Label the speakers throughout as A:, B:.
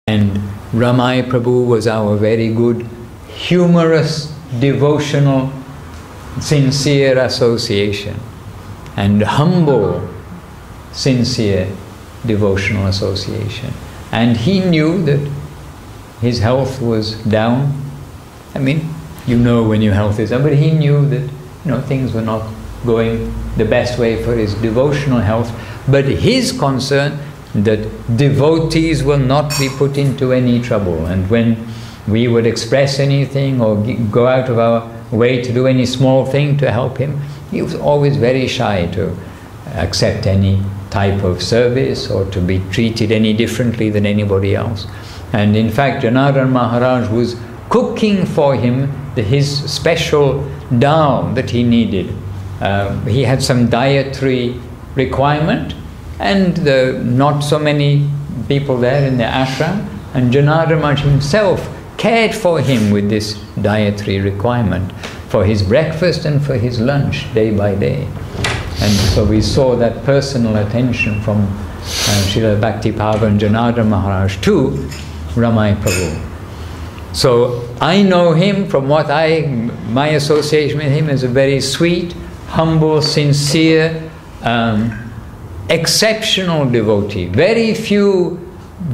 A: And Ramai Prabhu was our very good, humorous, devotional, sincere association, and humble, sincere, devotional association. And he knew that his health was down. I mean, you know when your health is down, but he knew that, things were not going the best way for his devotional health. But his concern that devotees will not be put into any trouble. And when we would express anything or go out of our way to do any small thing to help him, he was always very shy to accept any type of service or to be treated any differently than anybody else. And in fact, Janardhan Maharaj was cooking for him his special dal that he needed. He had some dietary requirement, and not so many people there in the ashram, and Janardhan Maharaj himself cared for him with this dietary requirement for his breakfast and for his lunch day by day. And so we saw that personal attention from Srila Bhakti Pavan Janardhan Maharaj to Ramai Prabhu. So I know him from my association with him as a very sweet, humble, sincere, exceptional devotee. Very few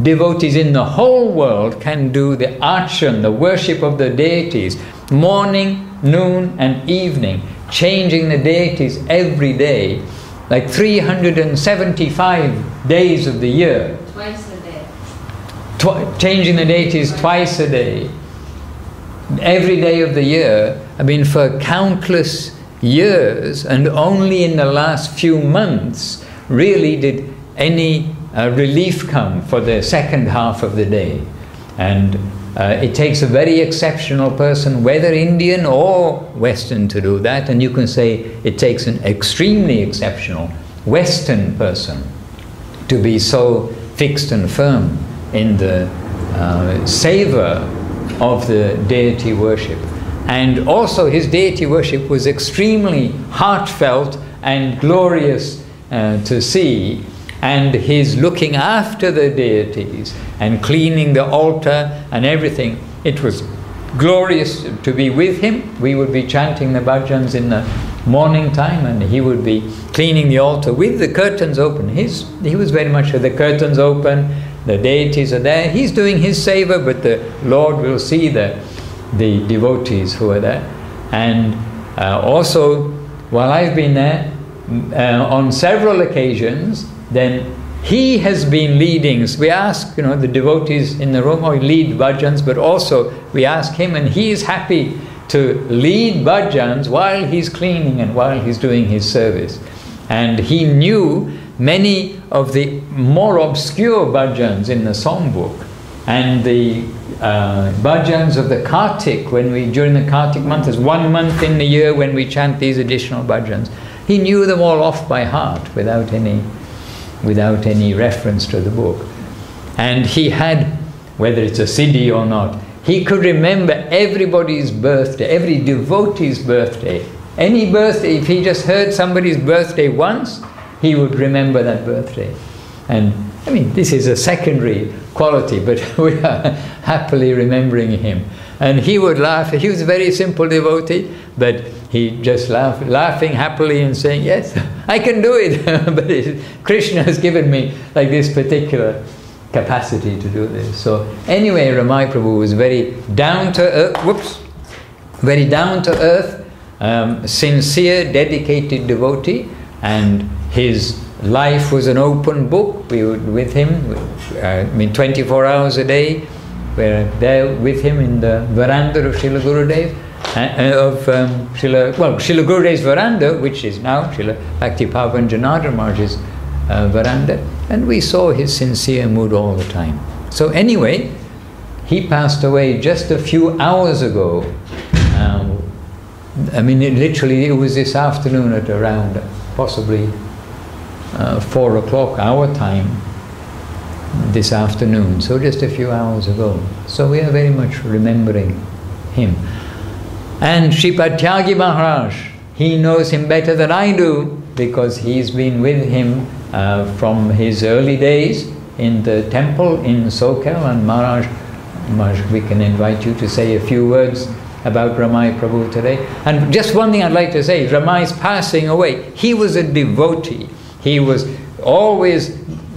A: devotees in the whole world can do the Archan, the worship of the deities, morning, noon and evening, changing the deities every day, like 375 days of the year.
B: Twice a day.
A: Changing the deities twice a day, every day of the year. I mean, for countless years, and only in the last few months really did any relief come for the second half of the day. And it takes a very exceptional person, whether Indian or Western, to do that. And you can say it takes an extremely exceptional Western person to be so fixed and firm in the savor of the deity worship. And also his deity worship was extremely heartfelt and glorious to see. And his looking after the deities and cleaning the altar and everything, it was glorious to be with him. We would be chanting the bhajans in the morning time, and he would be cleaning the altar with the curtains open. He was very much with the curtains open, the deities are there, he's doing his seva, but the Lord will see the devotees who are there. And also, while I've been there, on several occasions, then he has been leading. We ask, the devotees in the room, or lead bhajans, but also we ask him, and he is happy to lead bhajans while he's cleaning and while he's doing his service. And he knew many of the more obscure bhajans in the songbook, and the bhajans of the Kartik, during the Kartik month, there's 1 month in the year when we chant these additional bhajans. He knew them all off by heart without any reference to the book. And he had, whether it's a siddhi or not, he could remember everybody's birthday, every devotee's birthday. Any birthday, if he just heard somebody's birthday once, he would remember that birthday. And I mean, this is a secondary quality, but we are happily remembering him. And he would laugh. He was a very simple devotee, but he just laughing happily and saying, yes, I can do it. But Krishna has given me like this particular capacity to do this. So anyway, Ramai Prabhu was very down to earth, very down to earth, sincere, dedicated devotee, and his life was an open book. We were with him, 24 hours a day. We're there with him in the veranda of Srila Gurudev, Srila Gurudev's veranda, which is now Srila Bhakti Pavan Janardhan Maharaj's veranda, and we saw his sincere mood all the time. So anyway, he passed away just a few hours ago. Literally it was this afternoon at around possibly 4 o'clock our time this afternoon, so just a few hours ago. So we are very much remembering him. And Sripad Tyagi Maharaj, he knows him better than I do, because he's been with him from his early days in the temple in Sokel, and Maharaj, we can invite you to say a few words about Ramai Prabhu today. And just one thing I'd like to say, Ramai's passing away. He was a devotee. He was always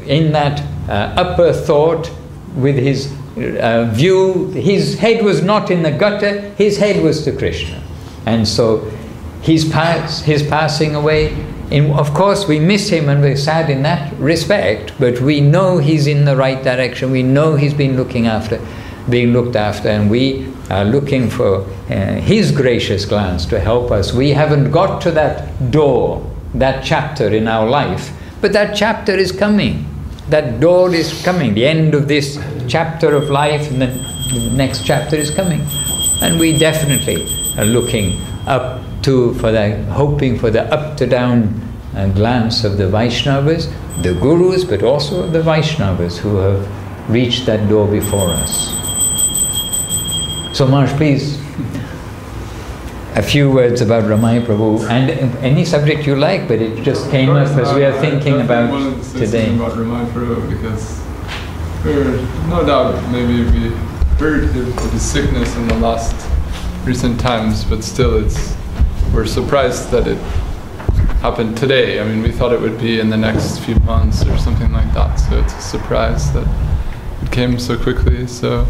A: in that upper thought with his view. His head was not in the gutter, his head was to Krishna. And so his passing away, of course we miss him and we're sad in that respect, but we know he's in the right direction. We know he's been being looked after, and we are looking for his gracious glance to help us. We haven't got to that door, that chapter in our life, but that chapter is coming. That door is coming. The end of this chapter of life, and then the next chapter is coming. And we definitely are looking up to, hoping for the up-to-down glance of the Vaishnavas, the Gurus, but also the Vaishnavas who have reached that door before us. So Maharaj, please, a few words about Ramai Prabhu, and any subject you like, but it just came up as we are thinking about today.
B: About Ramai Prabhu, because no doubt maybe we heard of his sickness in the last recent times, but still we're surprised that it happened today. I mean, we thought it would be in the next few months or something like that, so it's a surprise that it came so quickly. So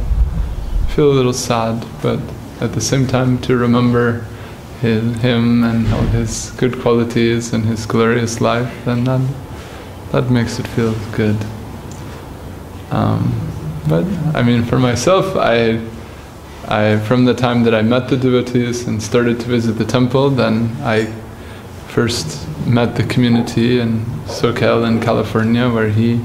B: I feel a little sad, but at the same time to remember him and all his good qualities and his glorious life, then that makes it feel good. But I mean, for myself, I from the time that I met the devotees and started to visit the temple, then I first met the community in Sokel in California, where he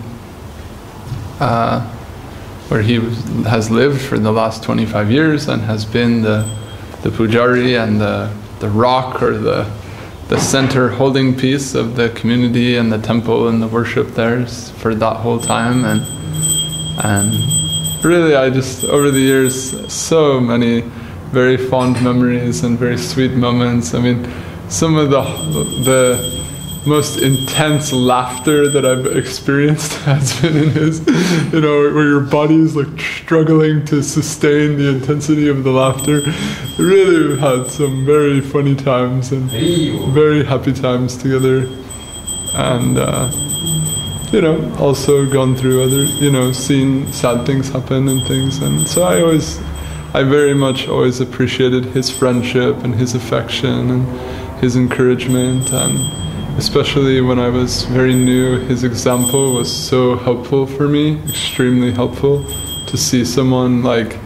B: has lived for the last 25 years and has been the pujari and the rock, or the center holding piece of the community and the temple and the worship there for that whole time. And really, I just, over the years, so many very fond memories and very sweet moments. I mean, some of the most intense laughter that I've experienced has been in his, where your body is like struggling to sustain the intensity of the laughter. Really, we've had some very funny times and very happy times together. And, also gone through other, seen sad things happen and things. And so I very much always appreciated his friendship and his affection and his encouragement, and especially when I was very new, his example was so helpful for me, extremely helpful, to see someone like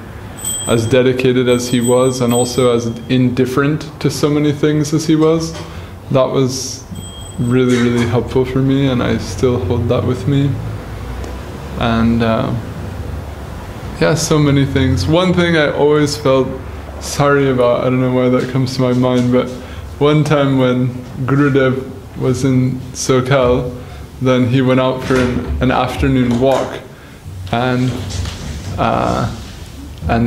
B: as dedicated as he was and also as indifferent to so many things as he was. That was really, really helpful for me, and I still hold that with me. And yeah, so many things. One thing I always felt sorry about, I don't know why that comes to my mind, but one time when Gurudev was in Sokel, then he went out for an afternoon walk, and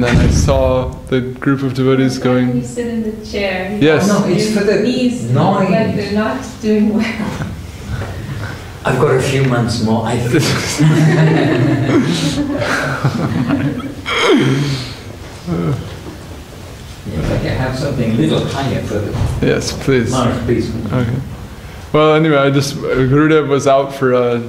B: then I saw the group of devotees going. You sit in the chair. Yes.
A: No, it's for the knees. No,
C: like they're not doing well.
A: I've got a few months more. If I can have something a little higher for the...
B: Yes, please.
A: Maharaj, please.
B: Okay. Well, anyway, Gurudev was out for a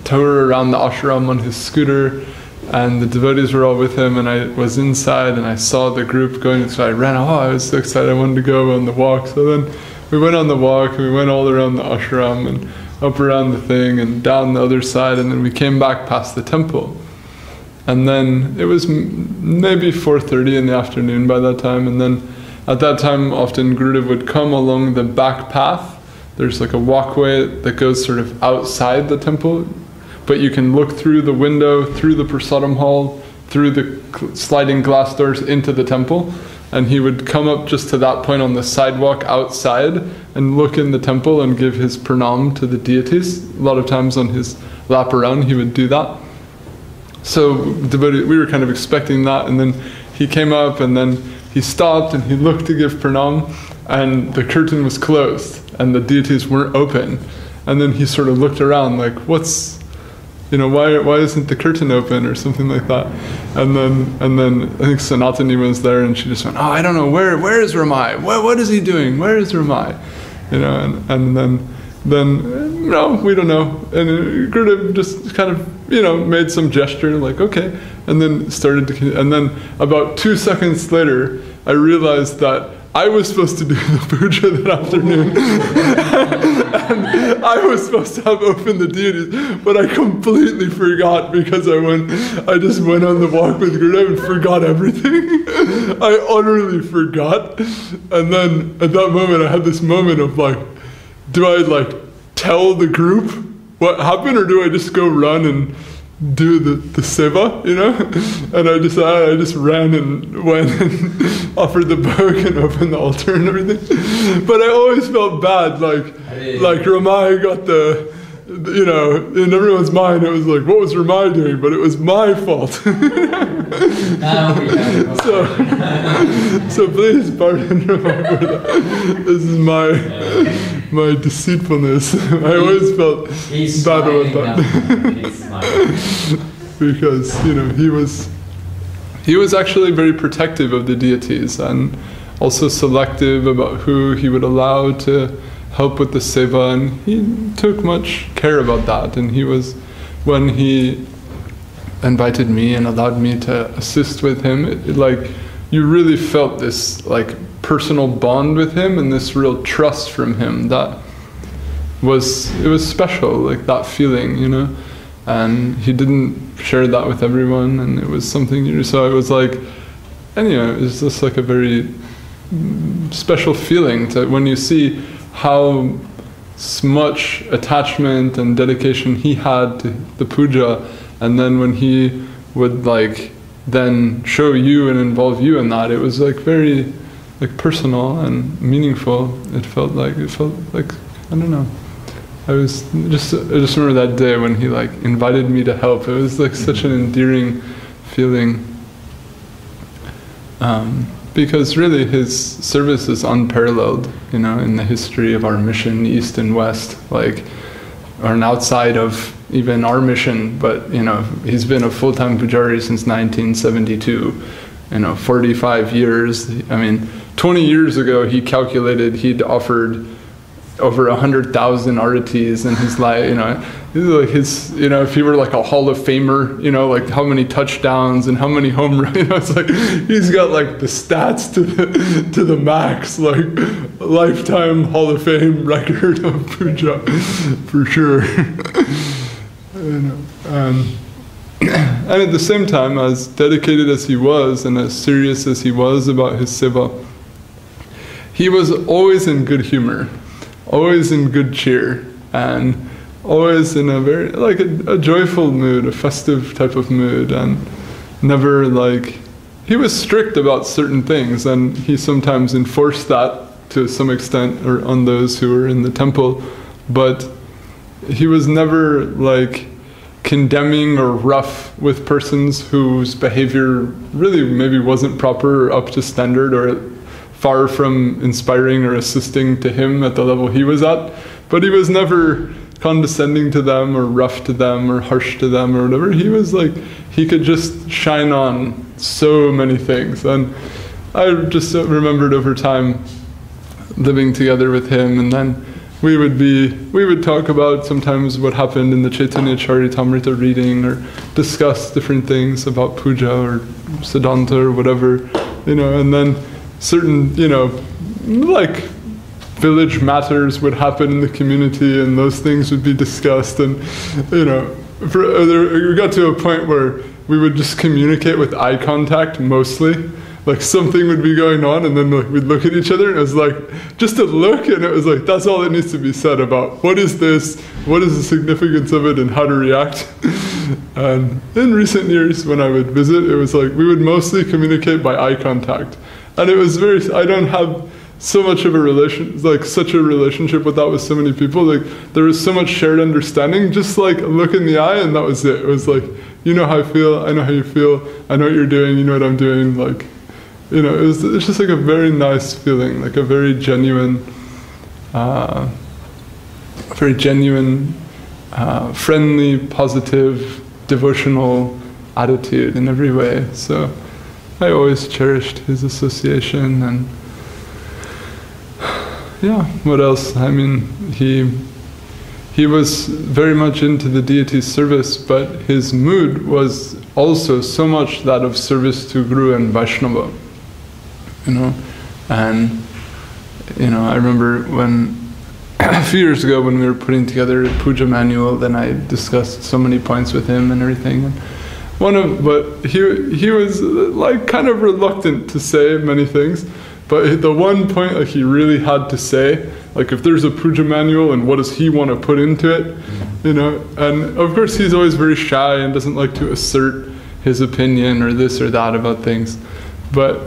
B: tour around the ashram on his scooter, and the devotees were all with him, and I was inside and I saw the group going, so I ran. I was so excited, I wanted to go on the walk. So then we went on the walk, and we went all around the ashram and up around the thing and down the other side, and then we came back past the temple. And then it was maybe 4:30 in the afternoon by that time, and then at that time often Gurudev would come along the back path. There's like a walkway that goes sort of outside the temple, but you can look through the window, through the prasadam hall, through the sliding glass doors into the temple, and he would come up just to that point on the sidewalk outside and look in the temple and give his pranam to the deities. A lot of times on his lap around he would do that. So we were kind of expecting that, and then he came up and then he stopped and he looked to give pranam, and the curtain was closed and the deities weren't open. And then he sort of looked around like, what's why isn't the curtain open or something like that? And then I think Sanatani was there, and she just went, oh, I don't know, where is Ramai? What is he doing? Where is Ramai? And then no, we don't know. And Gurudev just kind of made some gesture like, okay, and then started to, and then about 2 seconds later, I realized that I was supposed to do the puja that afternoon. And I was supposed to have opened the deities, but I completely forgot because I just went on the walk with Gurudev and forgot everything. I utterly forgot. And then at that moment, I had this moment of like, do I tell the group what happened, or do I just go run and do the seva, And I just ran and went and offered the bhog and opened the altar and everything. But I always felt bad, like Ramai got in everyone's mind it was like, what was Ramai doing? But it was my fault. So please pardon Ramai for that. This is my deceitfulness. I always felt bad about that. Because he was actually very protective of the deities, and also selective about who he would allow to help with the seva, and he took much care about that. And when he invited me and allowed me to assist with him, you really felt this personal bond with him and this real trust from him it was special, that feeling, and he didn't share that with everyone, and it was something, so it was it was just a very special feeling when you see how much attachment and dedication he had to the puja, and then when he would then show you and involve you in that, it was very personal and meaningful. It felt like I don't know. I just remember that day when he invited me to help. It was such an endearing feeling. Because really his service is unparalleled, in the history of our mission, East and West, or outside of even our mission. But he's been a full-time pujari since 1972. 45 years. 20 years ago he calculated he'd offered over 100,000 aratis in his life. If he were a Hall of Famer, how many touchdowns and how many home runs. It's he's got the stats to the max, lifetime Hall of Fame record of puja, for sure. And at the same time, as dedicated as he was and as serious as he was about his seva, he was always in good humor, always in good cheer, and always in a very a joyful mood, a festive type of mood, and never he was strict about certain things, and he sometimes enforced that to some extent or on those who were in the temple, but he was never condemning or rough with persons whose behavior really maybe wasn't proper or up to standard or far from inspiring or assisting to him at the level he was at. But he was never condescending to them or rough to them or harsh to them or whatever. He was he could just shine on so many things. And I just remembered over time living together with him, and then we would talk about sometimes what happened in the Chaitanya Charitamrita reading, or discuss different things about puja or siddhanta or whatever, and then certain, village matters would happen in the community, and those things would be discussed, and, we got to a point where we would just communicate with eye contact mostly. Something would be going on, and then we'd look at each other, and it was just a look, and it was that's all that needs to be said about what is this, what is the significance of it, and how to react. And in recent years, when I would visit, it was we would mostly communicate by eye contact, and it was I don't have so much of a such a relationship with that with so many people. There was so much shared understanding, just a look in the eye, and that was it. It was you know how I feel, I know how you feel, I know what you're doing, you know what I'm doing, it's just a very nice feeling, a very genuine friendly, positive, devotional attitude in every way. So I always cherished his association. And yeah, what else? I mean, he was very much into the deity's service, but his mood was also so much that of service to Guru and Vaishnava, you know. And you know, I remember when a few years ago when we were putting together a puja manual, then I discussed so many points with him and everything. And but he was like kind of reluctant to say many things, but the one point like he really had to say, like if there's a puja manual and what does he want to put into it, you know. And of course he's always very shy and doesn't like to assert his opinion or this or that about things, but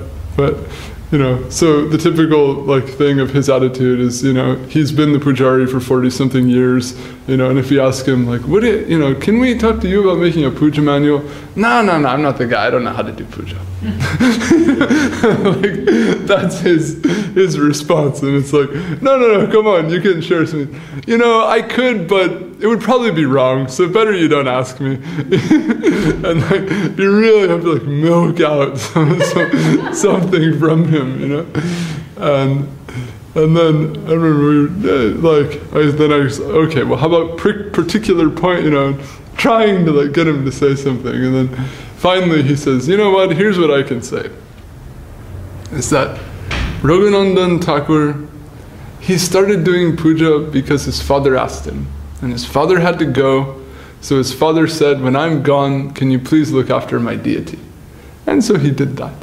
B: you know, so the typical like thing of his attitude is, you know, he's been the pujari for 40-something years, you know, and if you ask him like, you know, can we talk to you about making a puja manual? No, I'm not the guy, I don't know how to do puja. Like, that's his response, and it's like, no, come on, you can share something. You know, I could, but it would probably be wrong, so better you don't ask me. And like, you really have to like milk out something from him, you know. And then I remember I was okay, well, how about particular point, you know, trying to like get him to say something, and then finally he says, you know what, here's what I can say. Is that Raghunandan Thakur, he started doing puja because his father asked him, and his father had to go, so his father said, when I'm gone, can you please look after my deity? And so he did that.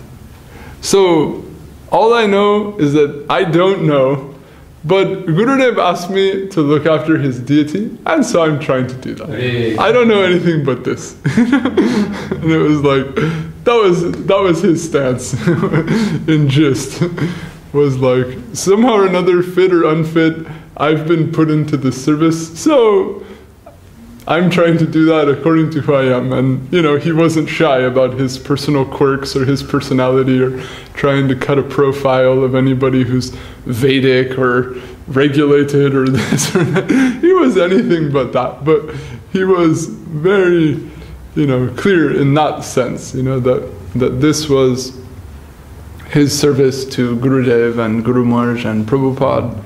B: So all I know is that I don't know, but Gurudev asked me to look after his deity, and so I'm trying to do that. Hey. I don't know anything but this. And it was like, that was his stance in gist. Was like, somehow or another, fit or unfit, I've been put into the service, so I'm trying to do that according to who I am. And you know, he wasn't shy about his personal quirks or his personality or trying to cut a profile of anybody who's Vedic or regulated or this or that. He was anything but that. But he was very, you know, clear in that sense, you know, that this was his service to Gurudev and Guru Maharaj and Prabhupada,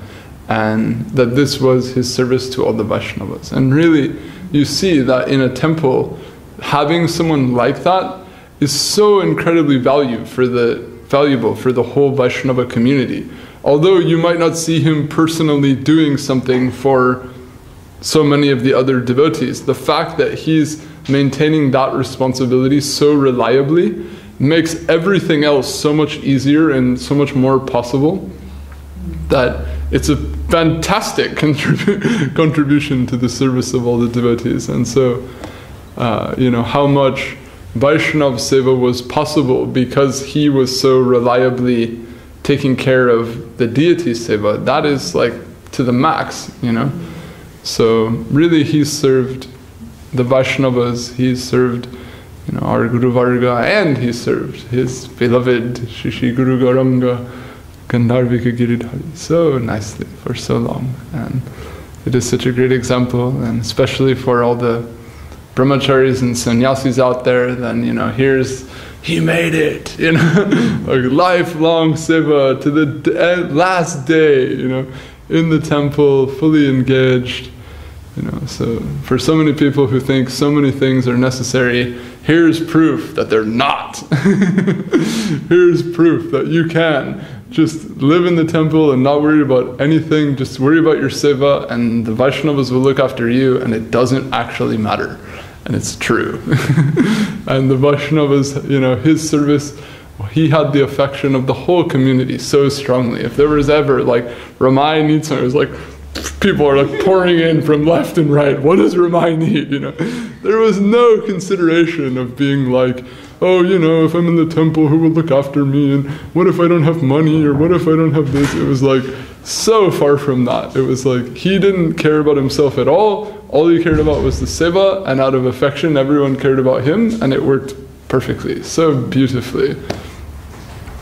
B: and that this was his service to all the Vaishnavas. And really, you see that in a temple, having someone like that is so incredibly valuable for the whole Vaishnava community. Although you might not see him personally doing something for so many of the other devotees, the fact that he's maintaining that responsibility so reliably makes everything else so much easier and so much more possible, that it's a fantastic contribution to the service of all the devotees. And so, you know, how much Vaishnav Seva was possible because he was so reliably taking care of the deity Seva, that is like to the max, you know. So really he served the Vaishnavas, he served, you know, our Guru Varga, and he served his beloved Shishi Guru Gauranga Gandharvika Giridhari so nicely for so long. And it is such a great example, and especially for all the brahmacharis and sannyasis out there, then, you know, he made it, you know, like lifelong seva to the last day, you know, in the temple, fully engaged, you know. So for so many people who think so many things are necessary, here's proof that they're not. Here's proof that you can just live in the temple and not worry about anything, just worry about your seva, and the Vaishnavas will look after you, and it doesn't actually matter. And it's true. And the Vaishnavas, you know, his service, he had the affection of the whole community so strongly. If there was ever like, Ramai needs something, it was like, people are like pouring in from left and right. What does Ramai need, you know? There was no consideration of being like, oh, you know, if I'm in the temple, who will look after me? And what if I don't have money? Or what if I don't have this? It was like so far from that. It was like he didn't care about himself at all. All he cared about was the seva, and out of affection, everyone cared about him, and it worked perfectly, so beautifully.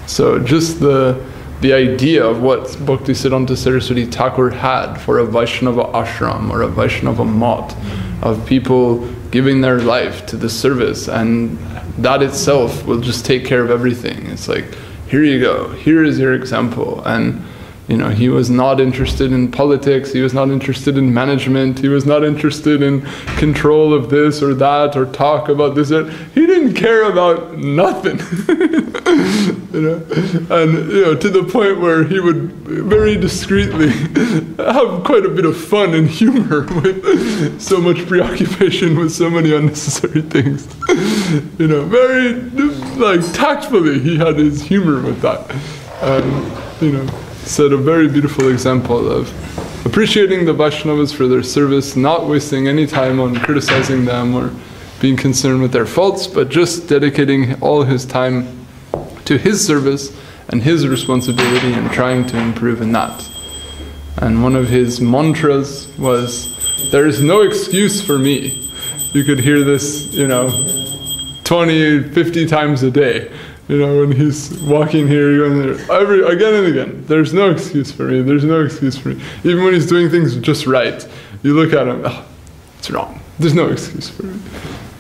B: So just the idea of what Bhaktisiddhanta Saraswati Thakur had for a Vaishnava ashram or a Vaishnava mat of people giving their life to the service, and that itself will just take care of everything. It's like, here you go, here is your example. And you know, he was not interested in politics, he was not interested in management, he was not interested in control of this or that, or talk about this or that. He didn't care about nothing. You know, and you know, to the point where he would very discreetly have quite a bit of fun and humor with so much preoccupation with so many unnecessary things. You know, very like tactfully he had his humor with that. You know, set a very beautiful example of appreciating the Vaishnavas for their service, not wasting any time on criticizing them or being concerned with their faults, but just dedicating all his time to his service and his responsibility and trying to improve in that. And one of his mantras was, "There is no excuse for me." You could hear this, you know, 20, 50 times a day. You know, when he's walking here, going there, again and again. There's no excuse for me. There's no excuse for me. Even when he's doing things just right, you look at him. Oh, it's wrong. There's no excuse for me.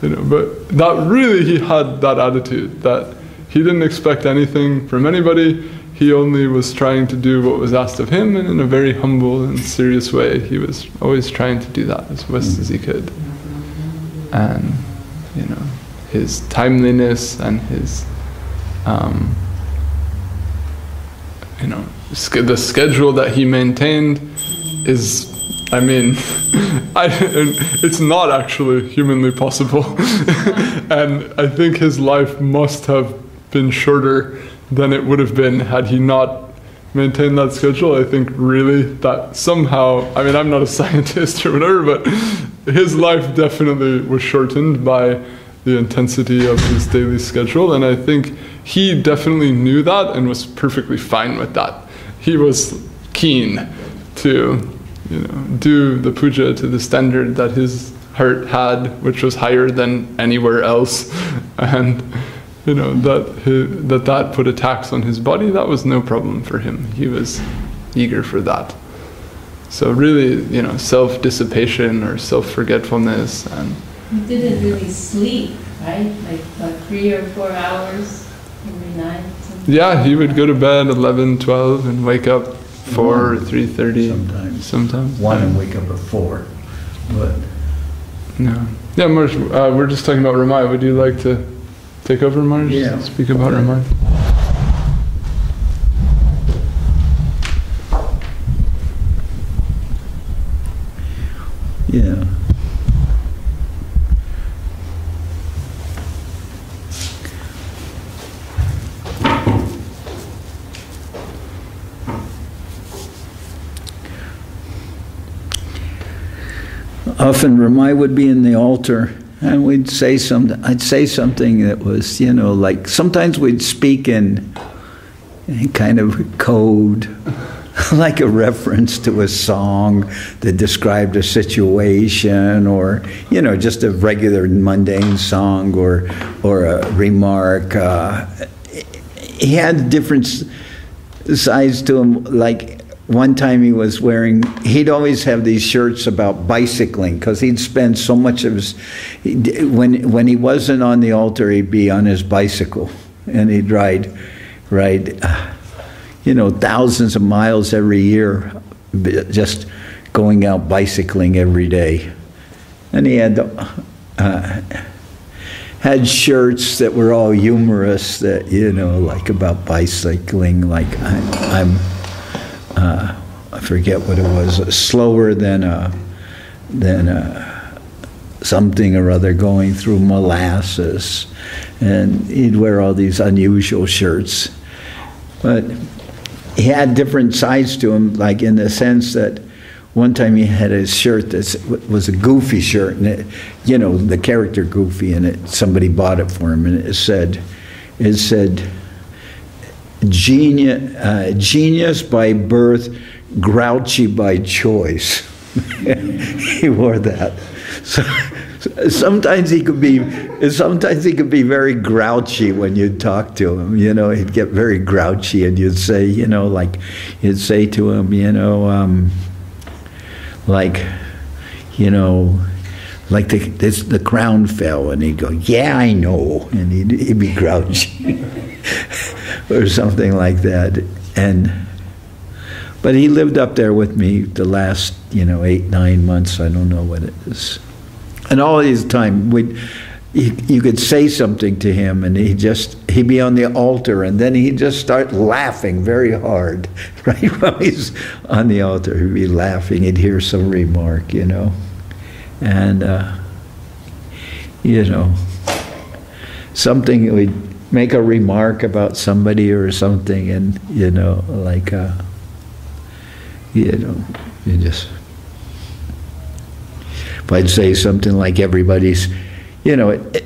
B: You know, but that really, he had that attitude that he didn't expect anything from anybody. He only was trying to do what was asked of him, and in a very humble and serious way, he was always trying to do that as best as he could. And you know, his timeliness and his you know, the schedule that he maintained is, I mean, it's not actually humanly possible. And I think his life must have been shorter than it would have been had he not maintained that schedule. I think really that somehow, I mean, I'm not a scientist or whatever, but his life definitely was shortened by the intensity of his daily schedule, and I think he definitely knew that and was perfectly fine with that. He was keen to, you know, do the puja to the standard that his heart had, which was higher than anywhere else, and you know, that put a tax on his body. That was no problem for him. He was eager for that. So really, you know, self-dissipation or self-forgetfulness. And
C: you didn't really sleep, right? Like 3 or 4 hours every night?
B: Yeah, he would go to bed 11, 12 and wake up 4 or 3:30. Sometimes.
D: 1 and wake up at 4. But
B: no. Yeah, Marj, we're just talking about Ramai. Would you like to take over, Marj?
D: Yeah.
B: Speak about Ramai.
D: yeah. Often Ramai would be in the altar, and we'd say something. I'd say something that was, you know, like sometimes we'd speak in kind of code, like a reference to a song that described a situation, or you know, just a regular mundane song, or a remark. He had different sides to him, like. One time he was wearing, he'd always have these shirts about bicycling, because he'd spend so much of his, when he wasn't on the altar, he'd be on his bicycle, and he'd ride, you know, thousands of miles every year, just going out bicycling every day. And he had shirts that were all humorous, that, you know, like about bicycling, like I forget what it was, slower than something or other going through molasses, and he'd wear all these unusual shirts. But he had different sides to him, like in the sense that one time he had a shirt that was a Goofy shirt, and it, you know, the character Goofy, and somebody bought it for him, and it said genius by birth, grouchy by choice. He wore that. So, sometimes he could be very grouchy when you'd talk to him. You know, he'd get very grouchy, and you'd say, you know, like you'd say to him, you know, like, you know, like the crown fell, and he'd go, "Yeah, I know," and he'd be grouchy or something like that. But he lived up there with me the last 8-9 months. I don't know what it is. And all his time, you could say something to him, and he'd be on the altar, and then he'd just start laughing very hard, right? While he's on the altar, he'd be laughing. He'd hear some remark, and something, we'd make a remark about somebody or something, and if I'd say something like everybody's,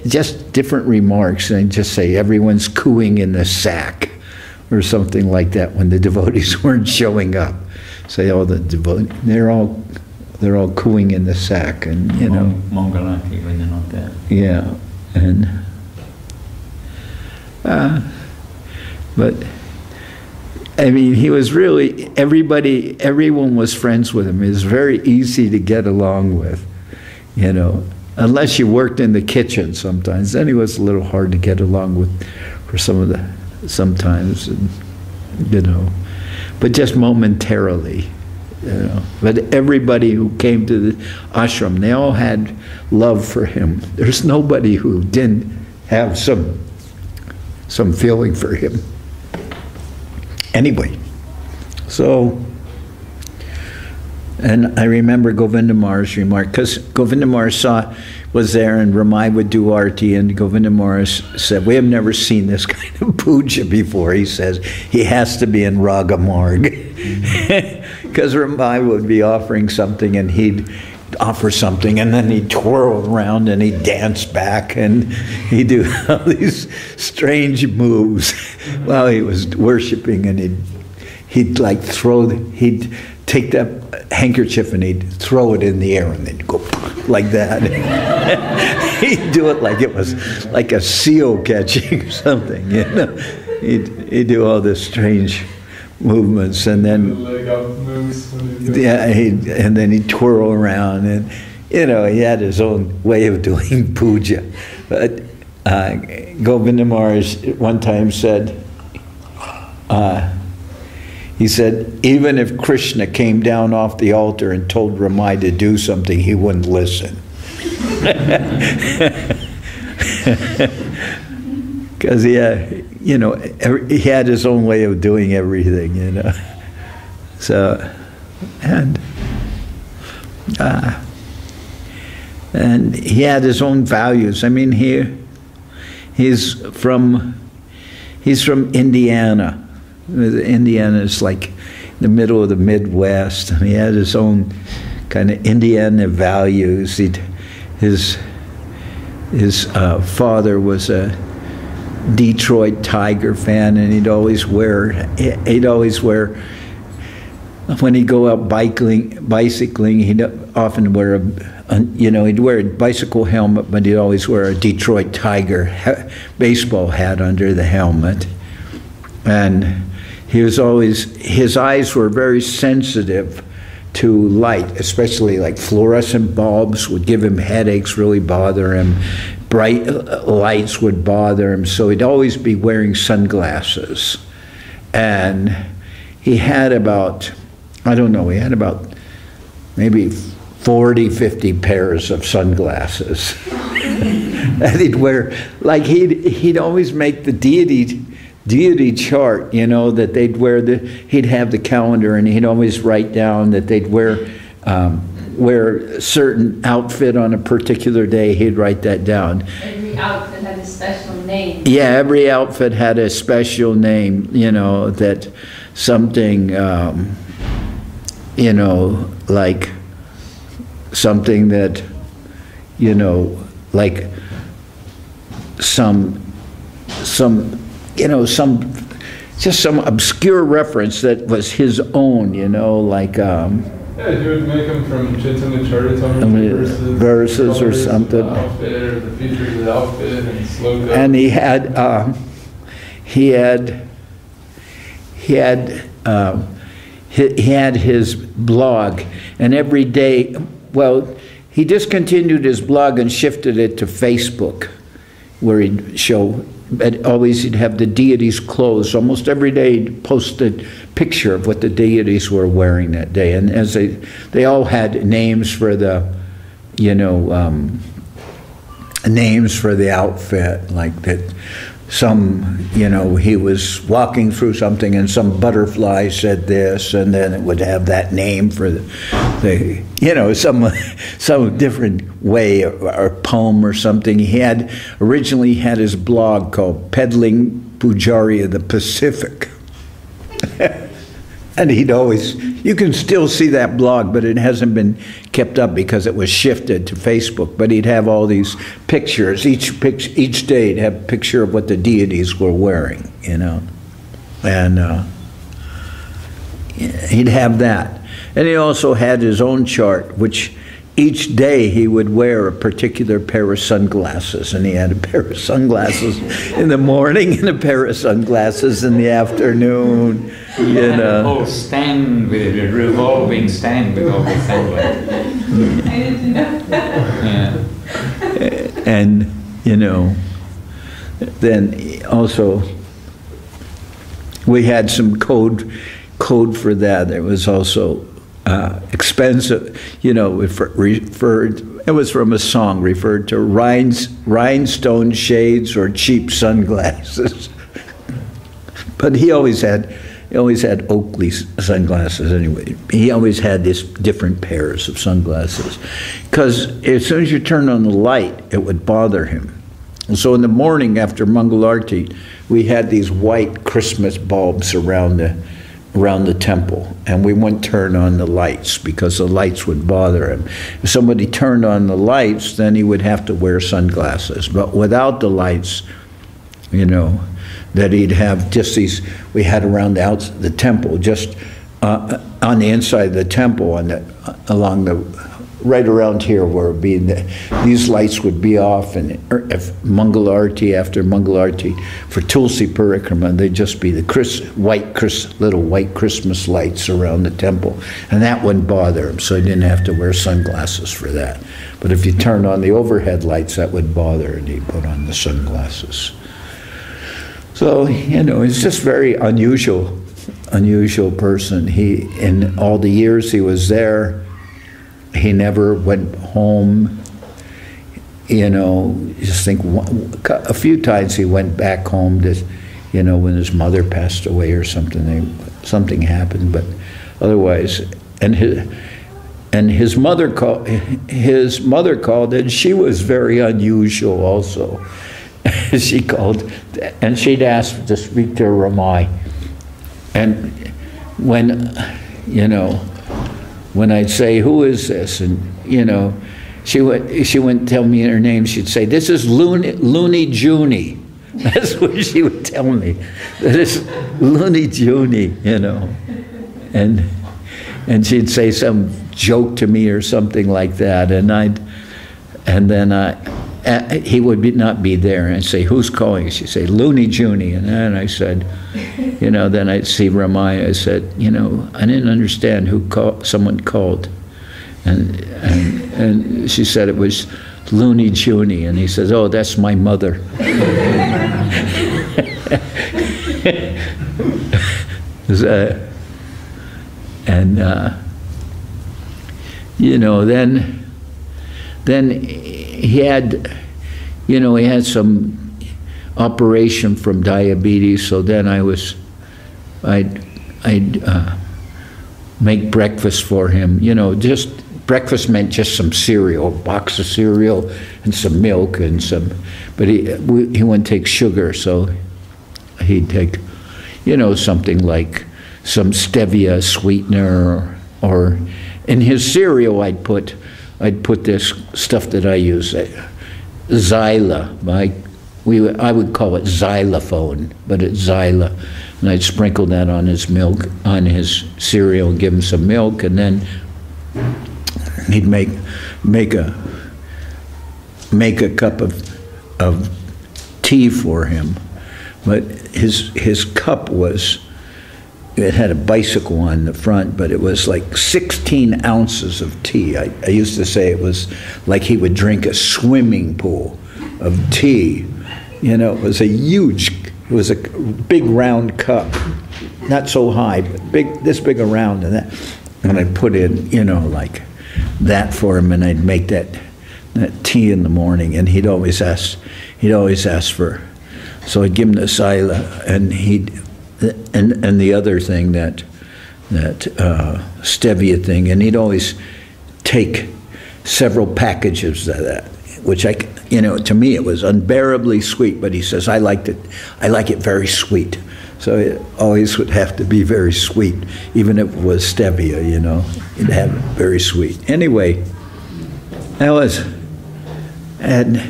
D: just different remarks, and I'd just say everyone's cooing in the sack or something like that when the devotees weren't showing up. Say, oh, the devotees, they're all cooing in the sack, and
A: Mongalaki when they're not there.
D: Yeah, and but I mean, he was really, everyone was friends with him. He was very easy to get along with, unless you worked in the kitchen sometimes. Then he was a little hard to get along with sometimes, but just momentarily, But everybody who came to the ashram, they all had love for him. There's nobody who didn't have some feeling for him. Anyway, so, and I remember Govindamar's remark, because Govindamar was there, and Ramai would do arti, and Govindamar said, "We have never seen this kind of puja before." He says, "He has to be in Raga Marg." Because Ramai would be offering something, and he'd offer something, and then he'd twirl around, and he'd dance back, and he'd do all these strange moves while he was worshiping, and he'd take that handkerchief and he'd throw it in the air, and they'd go like that. He'd do it like it was like a seal catching or something, He'd do all this strange movements, and then and then he'd twirl around, and he had his own way of doing puja. But Govindamar one time said, he said, even if Krishna came down off the altar and told Ramai to do something, he wouldn't listen. Because he had his own way of doing everything, So, and he had his own values. I mean, he's from Indiana. Indiana is like the middle of the Midwest, and he had his own kind of Indiana values. His father was a Detroit Tiger fan, and he'd always wear, when he'd go out bicycling, he'd often wear he'd wear a bicycle helmet, but he'd always wear a Detroit Tiger baseball hat under the helmet. And his eyes were very sensitive to light, especially like fluorescent bulbs would give him headaches, really bother him. Bright lights would bother him, so he'd always be wearing sunglasses. And he had about, maybe 40, 50 pairs of sunglasses. And he'd wear, like he'd always make the deity chart, that they'd he'd have the calendar, and he'd always write down that they'd wear a certain outfit on a particular day. He'd write that down.
C: Every outfit had a special name.
D: Yeah, every outfit had a special name, that something, like something that, like just some obscure reference that was his own, like.
B: Yeah, he would make them from Chaitanya Charitamrita verses or something. The outfit, or the features of the outfit, and sloka.
D: And he had his blog, and every day, he discontinued his blog and shifted it to Facebook, where he'd show, but always he'd have the deities' clothes. Almost every day he'd post a picture of what the deities were wearing that day. And as they all had names for the, you know, names for the outfit, like that. Some, you know, he was walking through something and some butterfly said this, and then it would have that name for the you know, some different way, or poem or something. He had originally had his blog called Peddling Pujari of the Pacific. And he'd always, you can still see that blog, but it hasn't been kept up because it was shifted to Facebook. But he'd have all these pictures. Each day he'd have a picture of what the deities were wearing, you know. And he'd have that. And he also had his own chart, which each day he would wear a particular pair of sunglasses. And he had a pair of sunglasses in the morning and a pair of sunglasses in the afternoon. You know.
A: A whole stand with it, a revolving stand with all the sunglasses.
C: I didn't know that.
A: Yeah.
D: And, you know, then also we had some code for that. There was also expensive, you know, it was from a song, referred to rhinestone shades or cheap sunglasses. But he always had Oakley sunglasses anyway. He always had these different pairs of sunglasses. Because as soon as you turned on the light, it would bother him. And so in the morning after Mangalarti, we had these white Christmas bulbs around the temple, and we wouldn't turn on the lights because the lights would bother him. If somebody turned on the lights, then he would have to wear sunglasses. But without the lights, you know, that he'd have just these, we had around the temple, just on the inside of the temple, along the, right around here where it would be, these lights would be off, and if after Mangalarti, for Tulsi Parikrama, they'd just be the little white Christmas lights around the temple, and that wouldn't bother him, so he didn't have to wear sunglasses for that. But if you turned on the overhead lights, that would bother, and he'd put on the sunglasses. So, you know, he's just very unusual person. In all the years he was there, he never went home. You know, just think a few times he went back home to, you know, when his mother passed away or something happened, but otherwise, and his mother called, and she was very unusual also. She called, and she'd asked to speak to Ramai. And when, you know, when I'd say, who is this? And, you know, she wouldn't tell me her name. She'd say, this is Looney Junie. That's what she would tell me. That is Looney Junie, you know. And she'd say some joke to me or something like that. And then he would not be there, and I'd say, who's calling? She'd say, Looney Junie. And then I said, you know, then I'd see Ramai. I said, you know, I didn't understand who someone called. And she said it was Looney Junie. And he says, oh, that's my mother. You know, then he had, you know, he had some operation from diabetes, so then I'd make breakfast for him. You know, just breakfast meant just some cereal, a box of cereal and some milk and some, but he wouldn't take sugar, so he'd take, you know, something like some stevia sweetener, or in his cereal I'd put this stuff that I use, Xyla. I would call it xylophone, but it's Xyla. And I'd sprinkle that on his milk, on his cereal, and give him some milk, and then he'd make a cup of tea for him. But his cup was, it had a bicycle on the front, but it was like 16 ounces of tea. I used to say it was like he would drink a swimming pool of tea. You know, it was a big round cup, not so high, but this big around, and I put in, you know, like that for him, and I'd make that tea in the morning, and he'd always ask for, so I'd give him the sila, and and the other thing, that stevia thing, and he'd always take several packages of that, which you know, to me it was unbearably sweet, but he says, I like it very sweet. So it always would have to be very sweet, even if it was stevia, you know, it'd have it very sweet. Anyway, and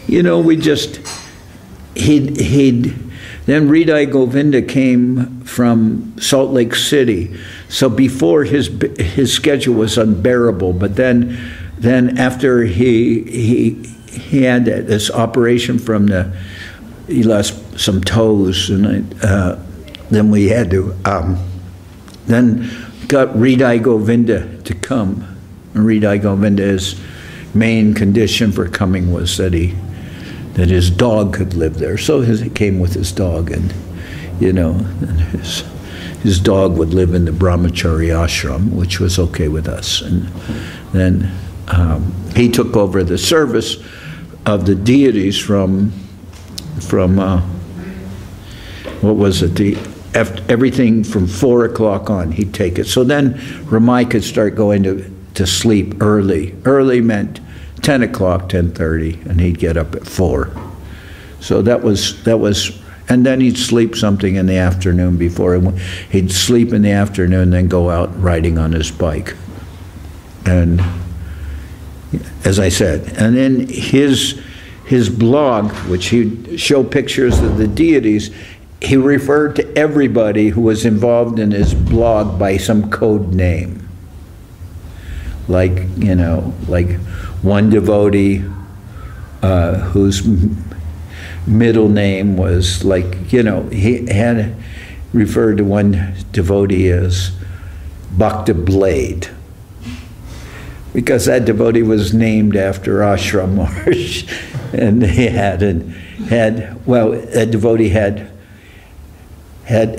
D: you know, then Hridaya Govinda came from Salt Lake City, so before his schedule was unbearable, but then after he had this operation he lost some toes, and then we had to then got Hridaya Govinda to come. And Hridaya Govinda's main condition for coming was that his dog could live there. So he came with his dog, and you know, and his dog would live in the Brahmachari ashram, which was okay with us. And then he took over the service of the deities from what was it? Everything from 4 o'clock on, he'd take it. So then Ramai could start going to sleep early. Early meant 10 o'clock, 10:30, and he'd get up at 4. So that was, and then he'd sleep something in the afternoon before. He'd sleep in the afternoon, then go out riding on his bike. And as I said, and then his blog, which he'd show pictures of the deities, he referred to everybody who was involved in his blog by some code name. Like, you know, like one devotee whose middle name was like, you know, he had referred to one devotee as Bhakti Blade, because that devotee was named after Ashram Marsh, and he that devotee had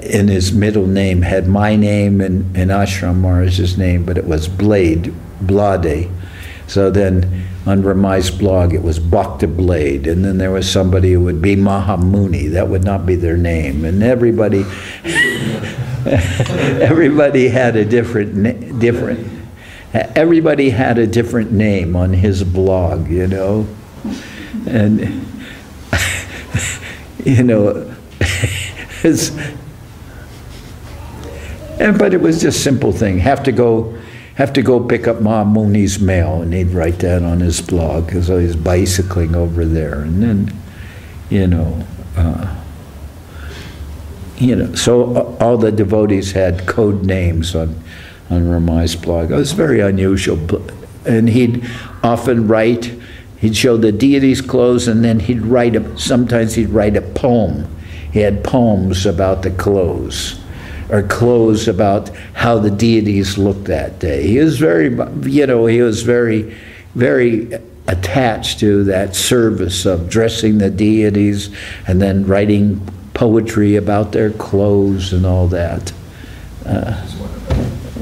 D: in his middle name, had my name and Ashram Maharaj's name, but it was Blade. So then on Ramai's blog it was Bhakti Blade, and then there was somebody who would be Mahamuni. That would not be their name, and everybody had a everybody had a different name on his blog, you know, and you know, but it was just a simple thing. Have to go pick up Mahamuni's mail, and he'd write that on his blog, because he was bicycling over there. And then, you know, so all the devotees had code names on Ramai's blog. It was very unusual. And he'd often write, he'd show the deities' clothes, and then he'd write sometimes he'd write a poem. He had poems about the clothes, or clothes about how the deities looked that day. He was very, you know, he was very, very attached to that service of dressing the deities and then writing poetry about their clothes and all that.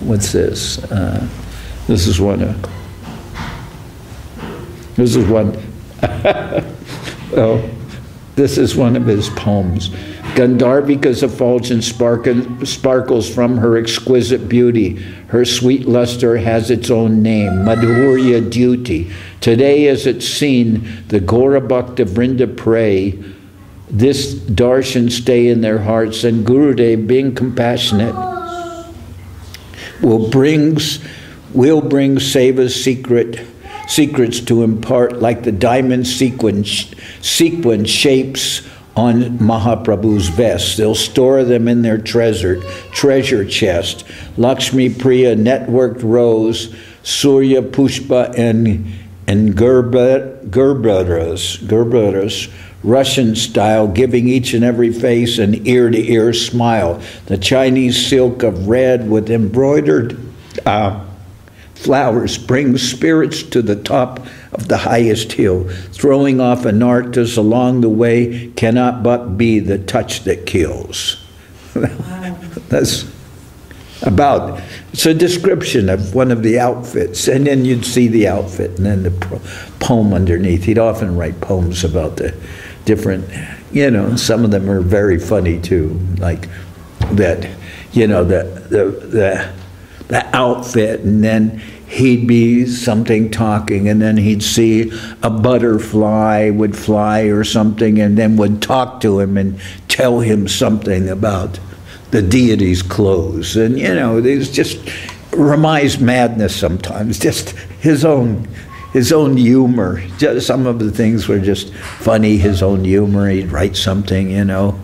D: What's this? This is one. Oh, this is one of his poems. Gandharvika's effulgence sparkles from her exquisite beauty. Her sweet luster has its own name, Madhurya Duty. Today, as it's seen, the Gora Bhakta Vrinda pray, this darshan stay in their hearts, and Gurudev, being compassionate, will bring Seva's secrets to impart, like the diamond sequin shapes on Mahaprabhu's vest. They'll store them in their treasure chest. Lakshmi Priya, networked rose, Surya Pushpa, and Gerberas, Russian style, giving each and every face an ear-to-ear smile. The Chinese silk of red with embroidered flowers brings spirits to the top of the highest hill. Throwing off anartas along the way cannot but be the touch that kills. That's about, it's a description of one of the outfits, and then you'd see the outfit and then the poem underneath. He'd often write poems about the different, you know, some of them are very funny too, like that, you know, the outfit, and then he'd be something talking, and then he'd see a butterfly would fly or something, and then would talk to him and tell him something about the deity's clothes. And, you know, it's just Ramai's madness sometimes, just his own humor. Just some of the things were just funny, his own humor. He'd write something, you know.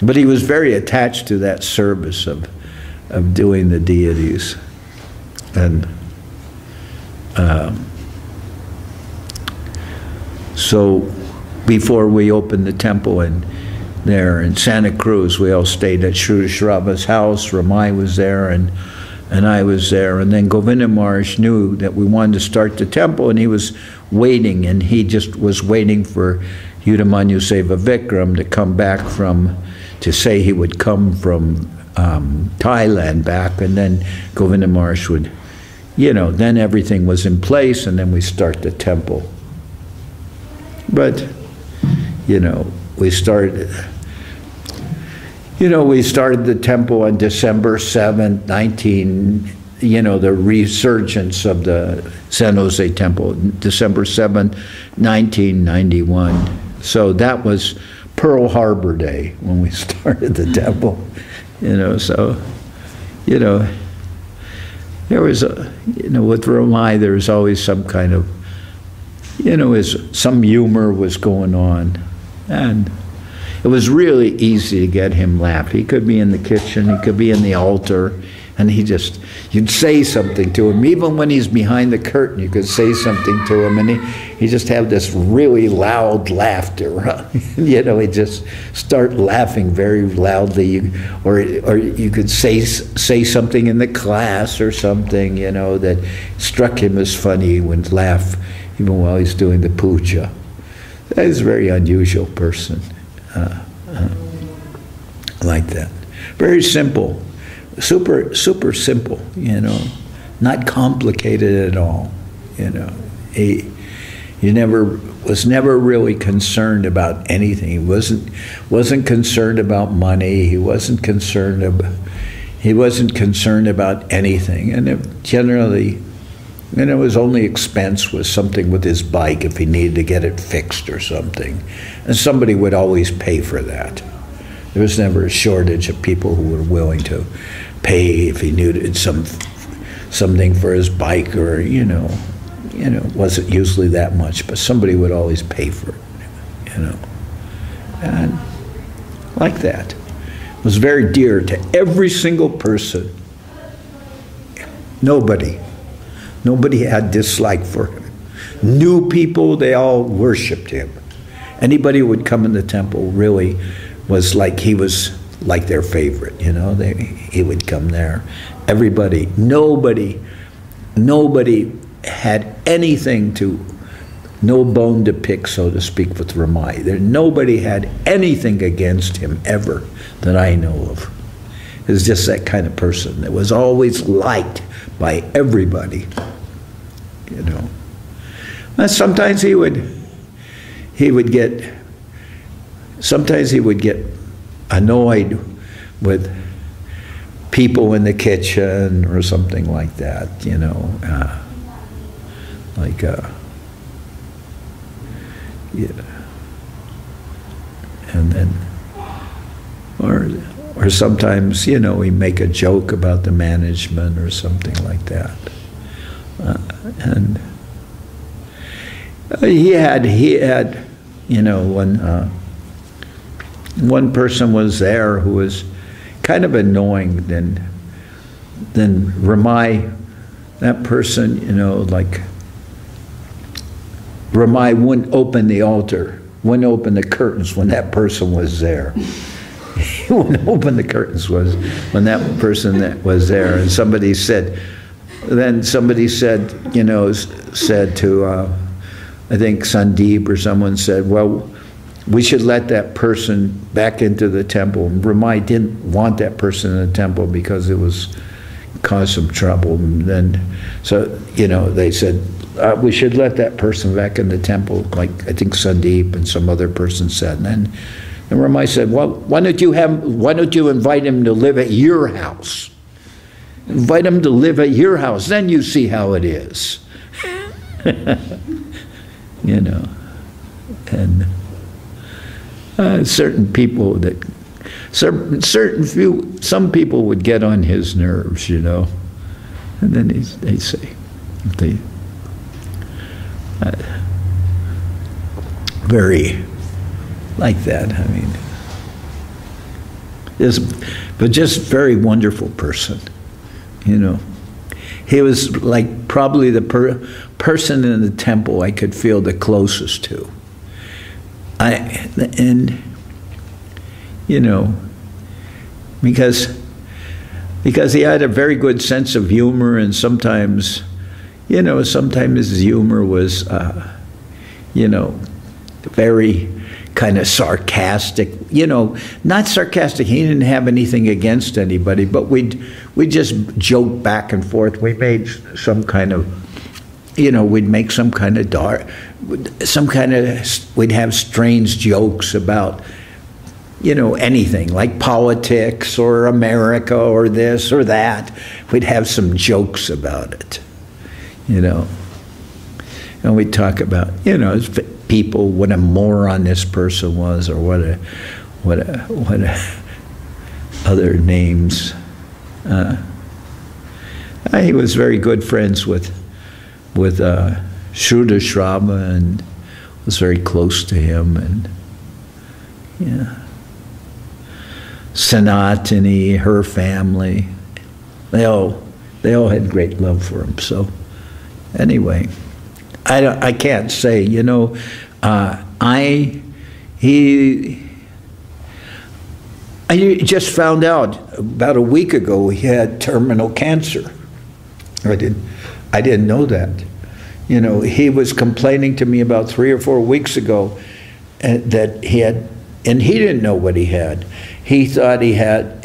D: But he was very attached to that service of doing the deities. And so before we opened the temple there in Santa Cruz, we all stayed at Sri Shrava's house. Ramai was there, and I was there. And then Govinda Maharaj knew that we wanted to start the temple, and he was waiting, and he just was waiting for Yudamanyu Seva Vikram to come back to say he would come from Thailand back, and then Govinda Maharaj would, you know, then everything was in place, and then we start the temple. But, you know, we started the temple on December 7th, the resurgence of the San Jose temple, December 7th, 1991. So that was Pearl Harbor Day when we started the temple, you know, so, you know, there was with Ramai, there was always some kind of, you know, some humor was going on. And it was really easy to get him laugh. He could be in the kitchen, he could be in the altar, and you'd say something to him. Even when he's behind the curtain, you could say something to him, and he just had this really loud laughter. You know, he'd just start laughing very loudly, or you could say something in the class or something, you know, that struck him as funny. He would laugh even while he's doing the puja. That is a very unusual person, like that. Very simple, super simple, you know, not complicated at all, you know. He was never really concerned about anything. He wasn't concerned about money. He wasn't concerned about anything, and his only expense was something with his bike if he needed to get it fixed or something. And somebody would always pay for that. There was never a shortage of people who were willing to pay if he needed something for his bike, or, you know, it wasn't usually that much, but somebody would always pay for it, you know. And like that. It was very dear to every single person. Nobody had dislike for him. New people, they all worshipped him. Anybody who would come in the temple really was like, he was like their favorite, you know. He would come there. Everybody, nobody had anything no bone to pick, so to speak, with Ramai. Nobody had anything against him ever that I know of. He was just that kind of person that was always liked by everybody, you know. And sometimes he would get annoyed with people in the kitchen or something like that, you know, yeah. And then, or sometimes, you know, we make a joke about the management or something like that. And he had, you know, one person was there who was kind of annoying. Then Ramai, that person, you know, like, Ramai wouldn't open the altar wouldn't open the curtains when that person was there. He wouldn't open the curtains when that person that was there. And somebody said, you know, said to, I think Sandeep or someone said, well, we should let that person back into the temple. And Ramai didn't want that person in the temple because it was caused some trouble. And then, so, you know, they said, we should let that person back in the temple, like I think Sandeep and some other person said. And Ramai said, well, why don't you invite him to live at your house? Invite him to live at your house, then you see how it is. You know, and certain people that, some people would get on his nerves, you know, and then they say, very like that. I mean, but just very wonderful person, you know. He was like probably the person in the temple I could feel the closest to. And you know, because he had a very good sense of humor, and sometimes, you know, sometimes his humor was, you know, very kind of sarcastic, you know, not sarcastic. He didn't have anything against anybody, but we'd just joke back and forth. We made some kind of, you know, we'd make some kind of we'd have strange jokes about, you know, anything like politics or America or this or that. We'd have some jokes about it, you know, and we'd talk about, you know, people, what a moron this person was, or what other names. He was very good friends with Shrudashrama, and was very close to him, and yeah, Sanatani, her family, they all had great love for him. So anyway, I can't say, you know, I just found out about a week ago he had terminal cancer. I didn't know that. You know, he was complaining to me about 3 or 4 weeks ago that he had, and he didn't know what he had. He thought he had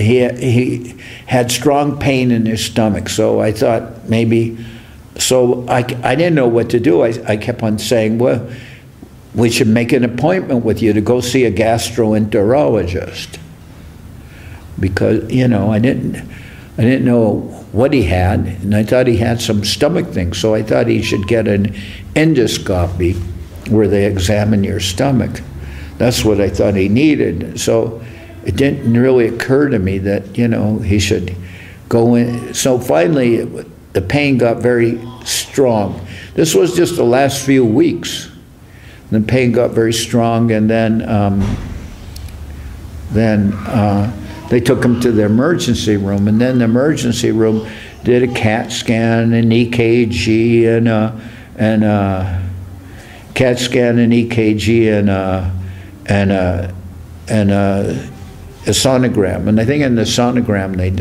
D: strong pain in his stomach. So I thought maybe, so I didn't know what to do. I kept on saying, well, we should make an appointment with you to go see a gastroenterologist, because, you know, I didn't know what he had, and I thought he had some stomach thing. So I thought he should get an endoscopy where they examine your stomach. That's what I thought he needed. So it didn't really occur to me that, you know, he should go in. So finally, the pain got very strong. This was just the last few weeks. The pain got very strong, and then they took him to the emergency room, and then the emergency room did a CAT scan, an EKG, and a CAT scan, and EKG, and a sonogram. And I think in the sonogram they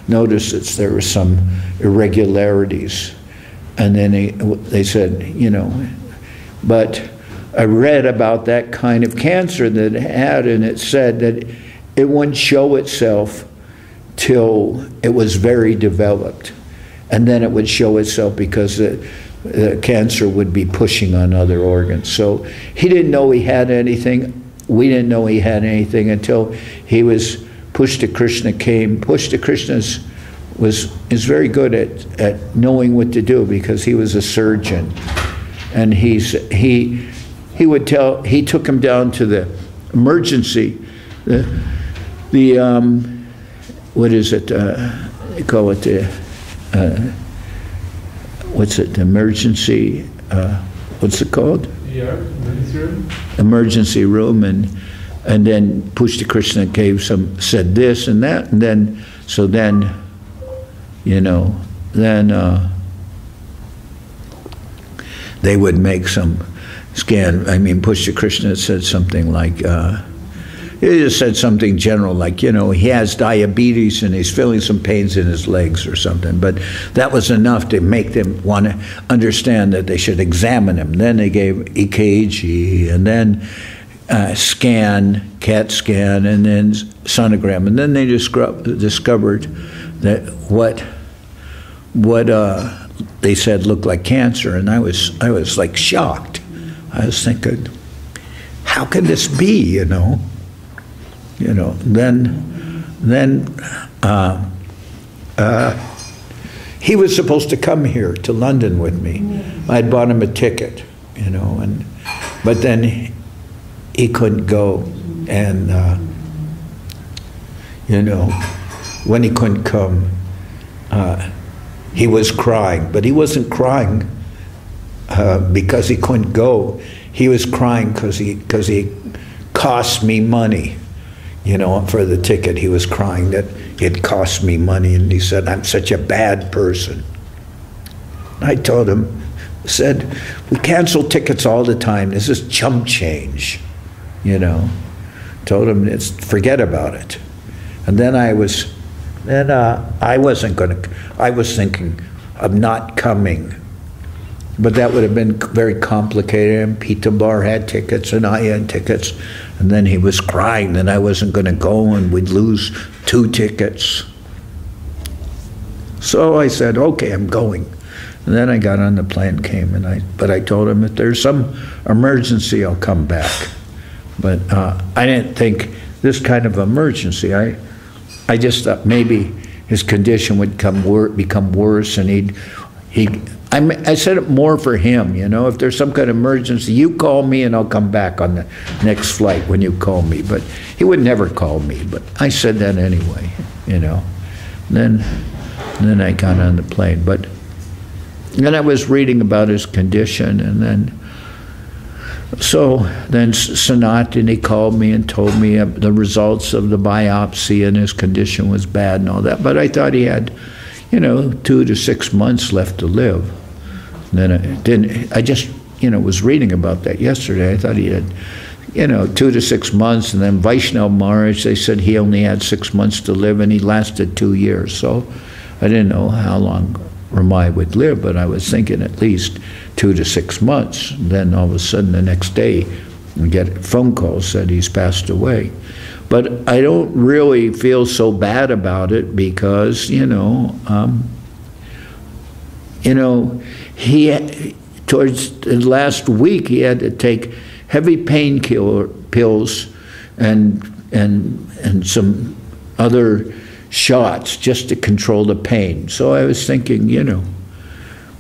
D: noticed that there were some irregularities. And then they said, you know, but I read about that kind of cancer that it had, and it said that it wouldn't show itself till it was very developed. And then it would show itself because the cancer would be pushing on other organs. So he didn't know he had anything. We didn't know he had anything until he was, Pushta Krishna came. Pushta Krishna is very good at knowing what to do, because he was a surgeon. And he took him down to the emergency, what is it, they call it what's it, emergency, what's it called?
B: Emergency room?
D: Emergency room, and then Pushta Krishna said this and that, and then, so then, you know, then they would make some Pushya Krishna said something like, he just said something general like, he has diabetes and he's feeling some pains in his legs or something. But that was enough to make them want to understand that they should examine him. Then they gave EKG and then CAT scan, and then sonogram. And then they discovered that what they said looked like cancer. And I was like shocked. I was thinking, how can this be, Then he was supposed to come here to London with me. I'd bought him a ticket, but then he couldn't go. And, when he couldn't come, he was crying. But he wasn't crying because he couldn't go. He was crying because he cost me money, for the ticket. He was crying that it cost me money, and he said, I'm such a bad person. I told him, we cancel tickets all the time. This is chump change, Told him, forget about it. And then I was thinking of not coming. But that would have been very complicated. And Peter Bar had tickets and I had tickets. And then he was crying that I wasn't going to go and we'd lose 2 tickets. So I said, okay, I'm going. And then I got on the plane, came, but I told him if there's some emergency, I'll come back. But I didn't think this kind of emergency. I just thought maybe his condition would become worse, and I said it more for him, if there's some kind of emergency, you call me and I'll come back on the next flight when you call me. But he would never call me, but I said that anyway, Then I got on the plane. But then I was reading about his condition, and then Sanat, and he called me and told me the results of the biopsy, and his condition was bad and all that. But I thought he had, 2 to 6 months left to live. And then I just was reading about that yesterday. I thought he had, 2 to 6 months, and then Vaishnav Maharaj, they said he only had 6 months to live, and he lasted 2 years. So I didn't know how long Ramai would live, but I was thinking at least 2 to 6 months. And then all of a sudden the next day, we get a phone call, said he's passed away. But I don't really feel so bad about it because, he towards the last week he had to take heavy painkiller pills and some other shots just to control the pain. So I was thinking,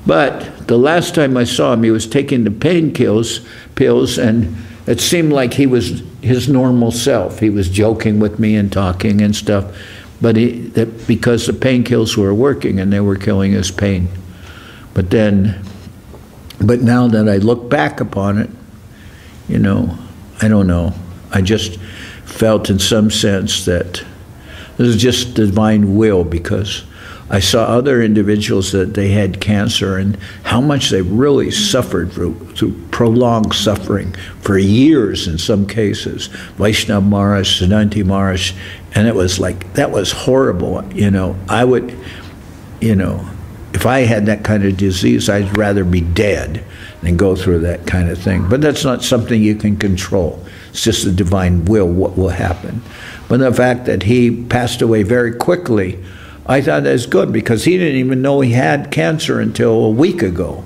D: But the last time I saw him, he was taking the painkillers pills, and it seemed like he was his normal self. He was joking with me and talking and stuff, but because the painkillers were working and they were killing his pain. But now that I look back upon it, I don't know. I just felt in some sense that this is just divine will, because I saw other individuals that they had cancer and how much they really suffered through prolonged suffering for years in some cases. Vaishnav Maharaj, Siddhanti Maharaj, and it was like, that was horrible. I would, if I had that kind of disease, I'd rather be dead than go through that kind of thing. But that's not something you can control. It's just the divine will, what will happen. But the fact that he passed away very quickly, I thought that was good, because he didn't even know he had cancer until a week ago.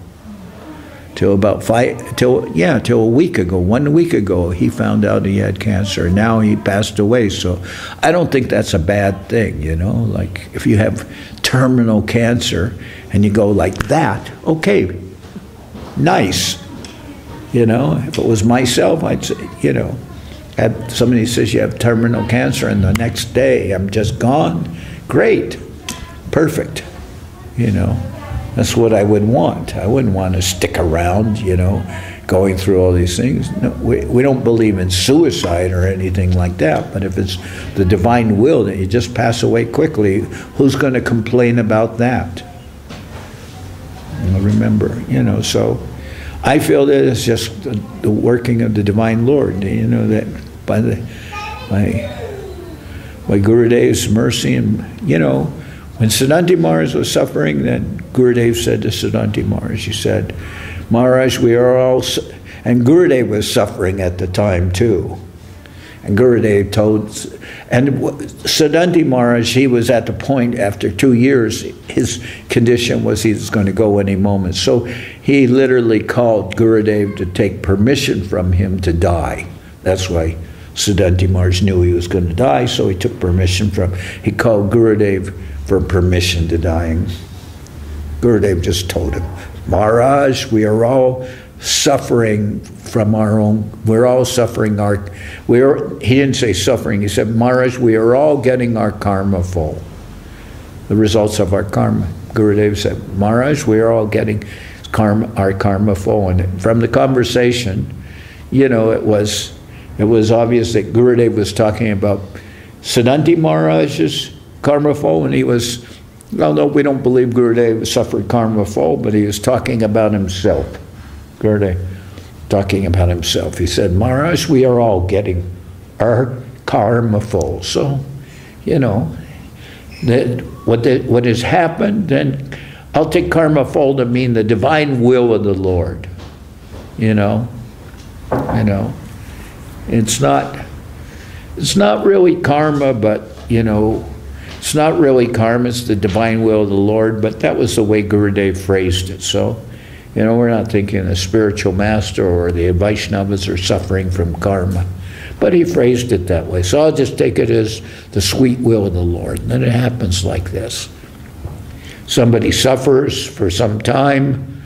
D: Till a week ago. 1 week ago, he found out he had cancer. Now he passed away. So I don't think that's a bad thing, Like if you have terminal cancer and you go like that, okay, nice. If it was myself, I'd say, somebody says you have terminal cancer and the next day I'm just gone, great. Perfect, That's what I would want. I wouldn't want to stick around, going through all these things. No, we don't believe in suicide or anything like that, but if it's the divine will that you just pass away quickly, who's going to complain about that? Remember, so I feel that it's just the working of the Divine Lord, you know, that by Gurudev's mercy. And, you know, when Siddhanta Maharaj was suffering, then Gurudev said to Siddhanta Maharaj, he said, Maharaj, we are all, and Gurudev was suffering at the time too. And Gurudev told, and Siddhanta Maharaj, he was at the point after 2 years, his condition was he was going to go any moment. So he literally called Gurudev to take permission from him to die. That's why Siddhanta Maharaj knew he was going to die, so he took permission he called Gurudev for permission to die. And Gurudev just told him, Maharaj, we are all suffering from our own, we're all suffering he didn't say suffering, he said, Maharaj, we are all getting our karma full. The results of our karma. Gurudev said, Maharaj, we are all getting our karma full. And from the conversation, you know, it was obvious that Gurudev was talking about Siddhanta Maharaj's karma full, and he was, well, no, we don't believe Gurudev suffered karma full, but he was talking about himself. Gurudev talking about himself. He said, Maharaj, we are all getting our karma full. So, you know, that what has happened, then I'll take karma full to mean the divine will of the Lord. You know. It's not really karma, but, you know, it's not really karma, it's the divine will of the Lord, but that was the way Gurudev phrased it. So, you know, we're not thinking the spiritual master or the Vaishnavas are suffering from karma. But he phrased it that way. So I'll just take it as the sweet will of the Lord. And then it happens like this. Somebody suffers for some time,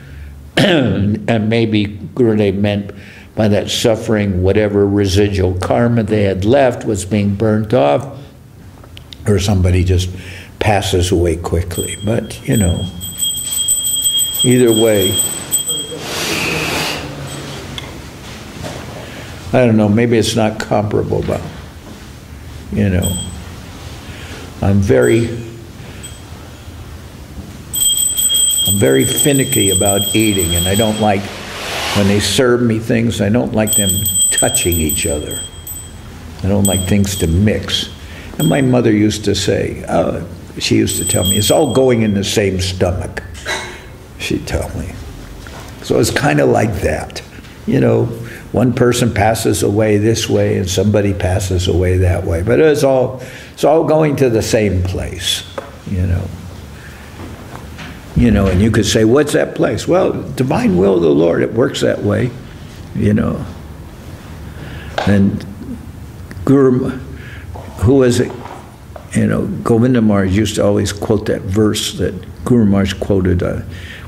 D: and maybe Gurudev meant by that suffering, whatever residual karma they had left was being burnt off, or somebody just passes away quickly. But, you know, either way, I don't know, maybe it's not comparable, but, you know, I'm very finicky about eating, and I don't like, when they serve me things, I don't like them touching each other. I don't like things to mix. And my mother used to say, she used to tell me, it's all going in the same stomach, she'd tell me. So it's kind of like that, you know. One person passes away this way and somebody passes away that way. But it's all going to the same place, you know. You know, and you could say, what's that place? Well, divine will of the Lord, it works that way, you know. And who was it? You know, Govinda Maharaj used to always quote that verse that Guru Maharaj quoted,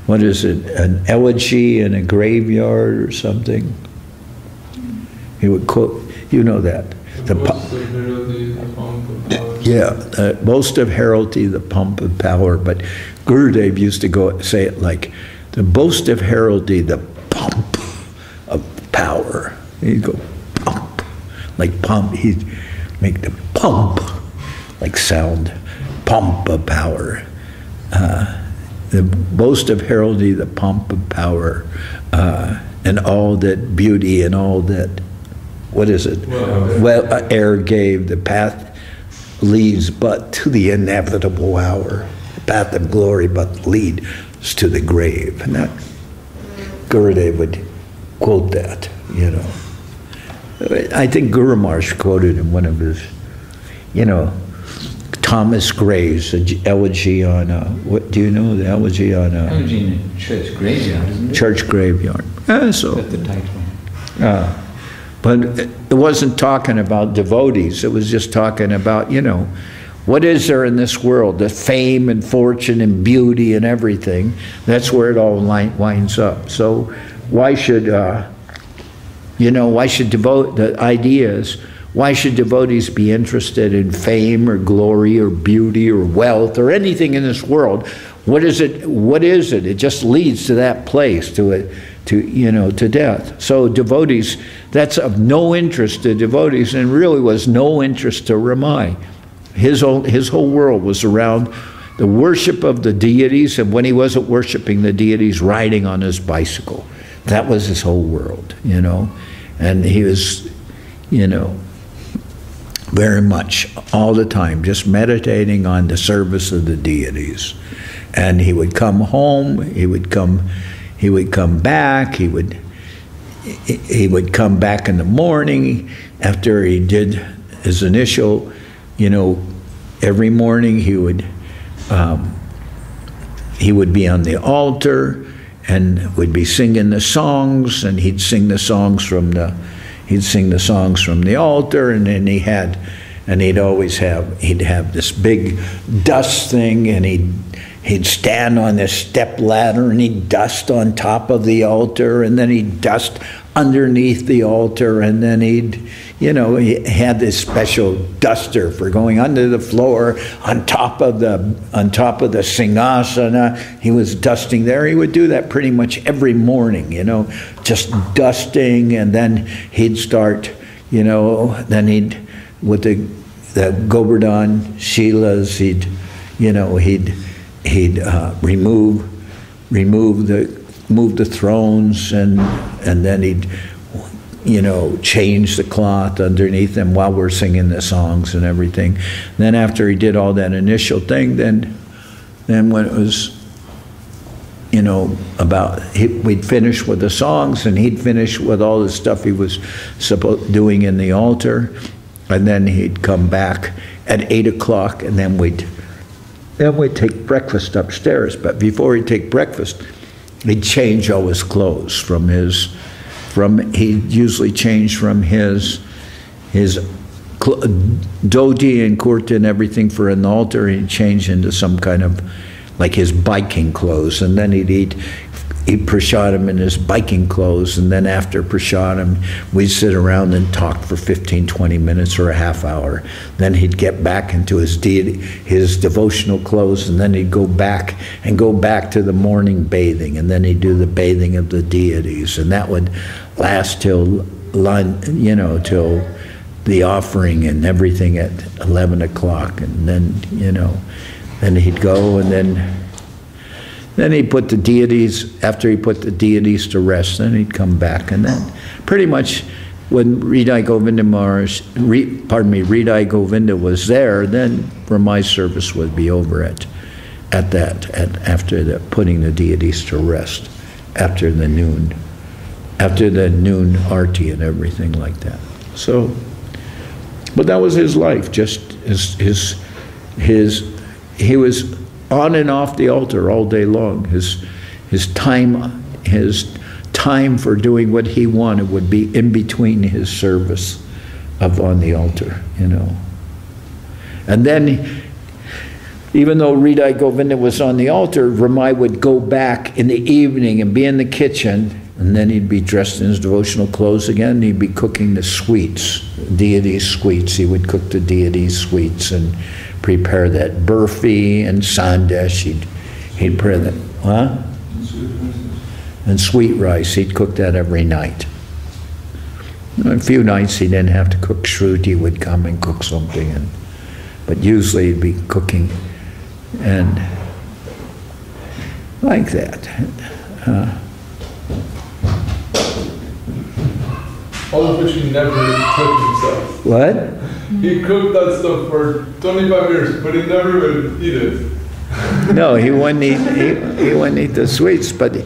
D: what is it, an elegy in a graveyard or something? He would quote, you know that. The boast of heraldry, the pomp of power. But Gurudev used to go say it like, the boast of heraldry, the pomp of power. He'd go pump, like pump. He'd make the pump, like sound, pomp of power. The boast of heraldry, the pomp of power, and all that beauty and all that. What is it? Well, air gave, the path leads but to the inevitable hour. The path of glory but leads to the grave. And that, Gurudev would quote that, you know. I think Guru Maharaj quoted in one of his, you know, Thomas Gray's elegy on, what do you know, the elegy on...
A: elegy in a church graveyard, isn't it?
D: Church graveyard. So.
A: That's the title.
D: But it wasn't talking about devotees. It was just talking about, you know, what is there in this world? The fame and fortune and beauty and everything. That's where it all winds up. So why should, you know, why should the idea is, why should devotees be interested in fame or glory or beauty or wealth or anything in this world? What is it? What is it? It just leads to that place, to death. So devotees, that's of no interest to devotees, and really was no interest to Ramai. His whole world was around the worship of the deities, and when he wasn't worshiping the deities, riding on his bicycle. that was his whole world, you know. And he was, you know, very much all the time just meditating on the service of the deities. And he would come home, he would come back, he would come back in the morning after he did his initial, you know, every morning he would be on the altar and would be singing the songs, and he'd sing the songs from the altar, and then he'd have this big dust thing, and he'd stand on this step ladder, and he'd dust on top of the altar, and then he'd dust underneath the altar, and then he had this special duster for going under the floor on top of the singasana. He was dusting there. He would do that pretty much every morning, you know, just dusting, and then he'd start, you know, with the Govardhan Shilas, he'd move the thrones, and then he'd, you know, change the cloth underneath them while we're singing the songs and everything. Then after he did all that initial thing, then when it was, you know, we'd finish with the songs, and he'd finish with all the stuff he was doing in the altar, and then he'd come back at 8 o'clock, and then we'd take breakfast upstairs. But before he'd take breakfast, he'd change all his clothes he'd usually change from his dhoti and kurta and everything for an altar. He'd change into some kind of, like, his biking clothes, and then he'd eat prasadam in his biking clothes, and then after prasadam, we'd sit around and talk for 15-20 minutes or a half hour. Then he'd get back into his devotional clothes, and then he'd go back to the morning bathing, and then he'd do the bathing of the deities, and that would last till till the offering and everything at 11 o'clock, and then, you know, then he'd go, and then he'd put the deities, after he put the deities to rest, then he'd come back, and then pretty much when Hridaya Govinda was there, then Ramai's service would be over after putting the deities to rest, after the noon arti and everything like that. So, but that was his life, just he was on and off the altar all day long. His time for doing what he wanted would be in between his service on the altar, you know. And then, even though Hridaya Govinda was on the altar, Ramai would go back in the evening and be in the kitchen, and then he'd be dressed in his devotional clothes again, and he'd be cooking the sweets, deities' sweets. He would cook the deities' sweets and prepare that burfi and sandesh. He'd prepare that, and sweet rice. He'd cook that every night. A few nights he didn't have to cook. Shruti would come and cook something, but usually he'd be cooking, and like that.
B: All of which he never cooked himself.
D: What?
B: He cooked that stuff for 25 years, but he never would eat it.
D: No, he wouldn't eat the sweets, but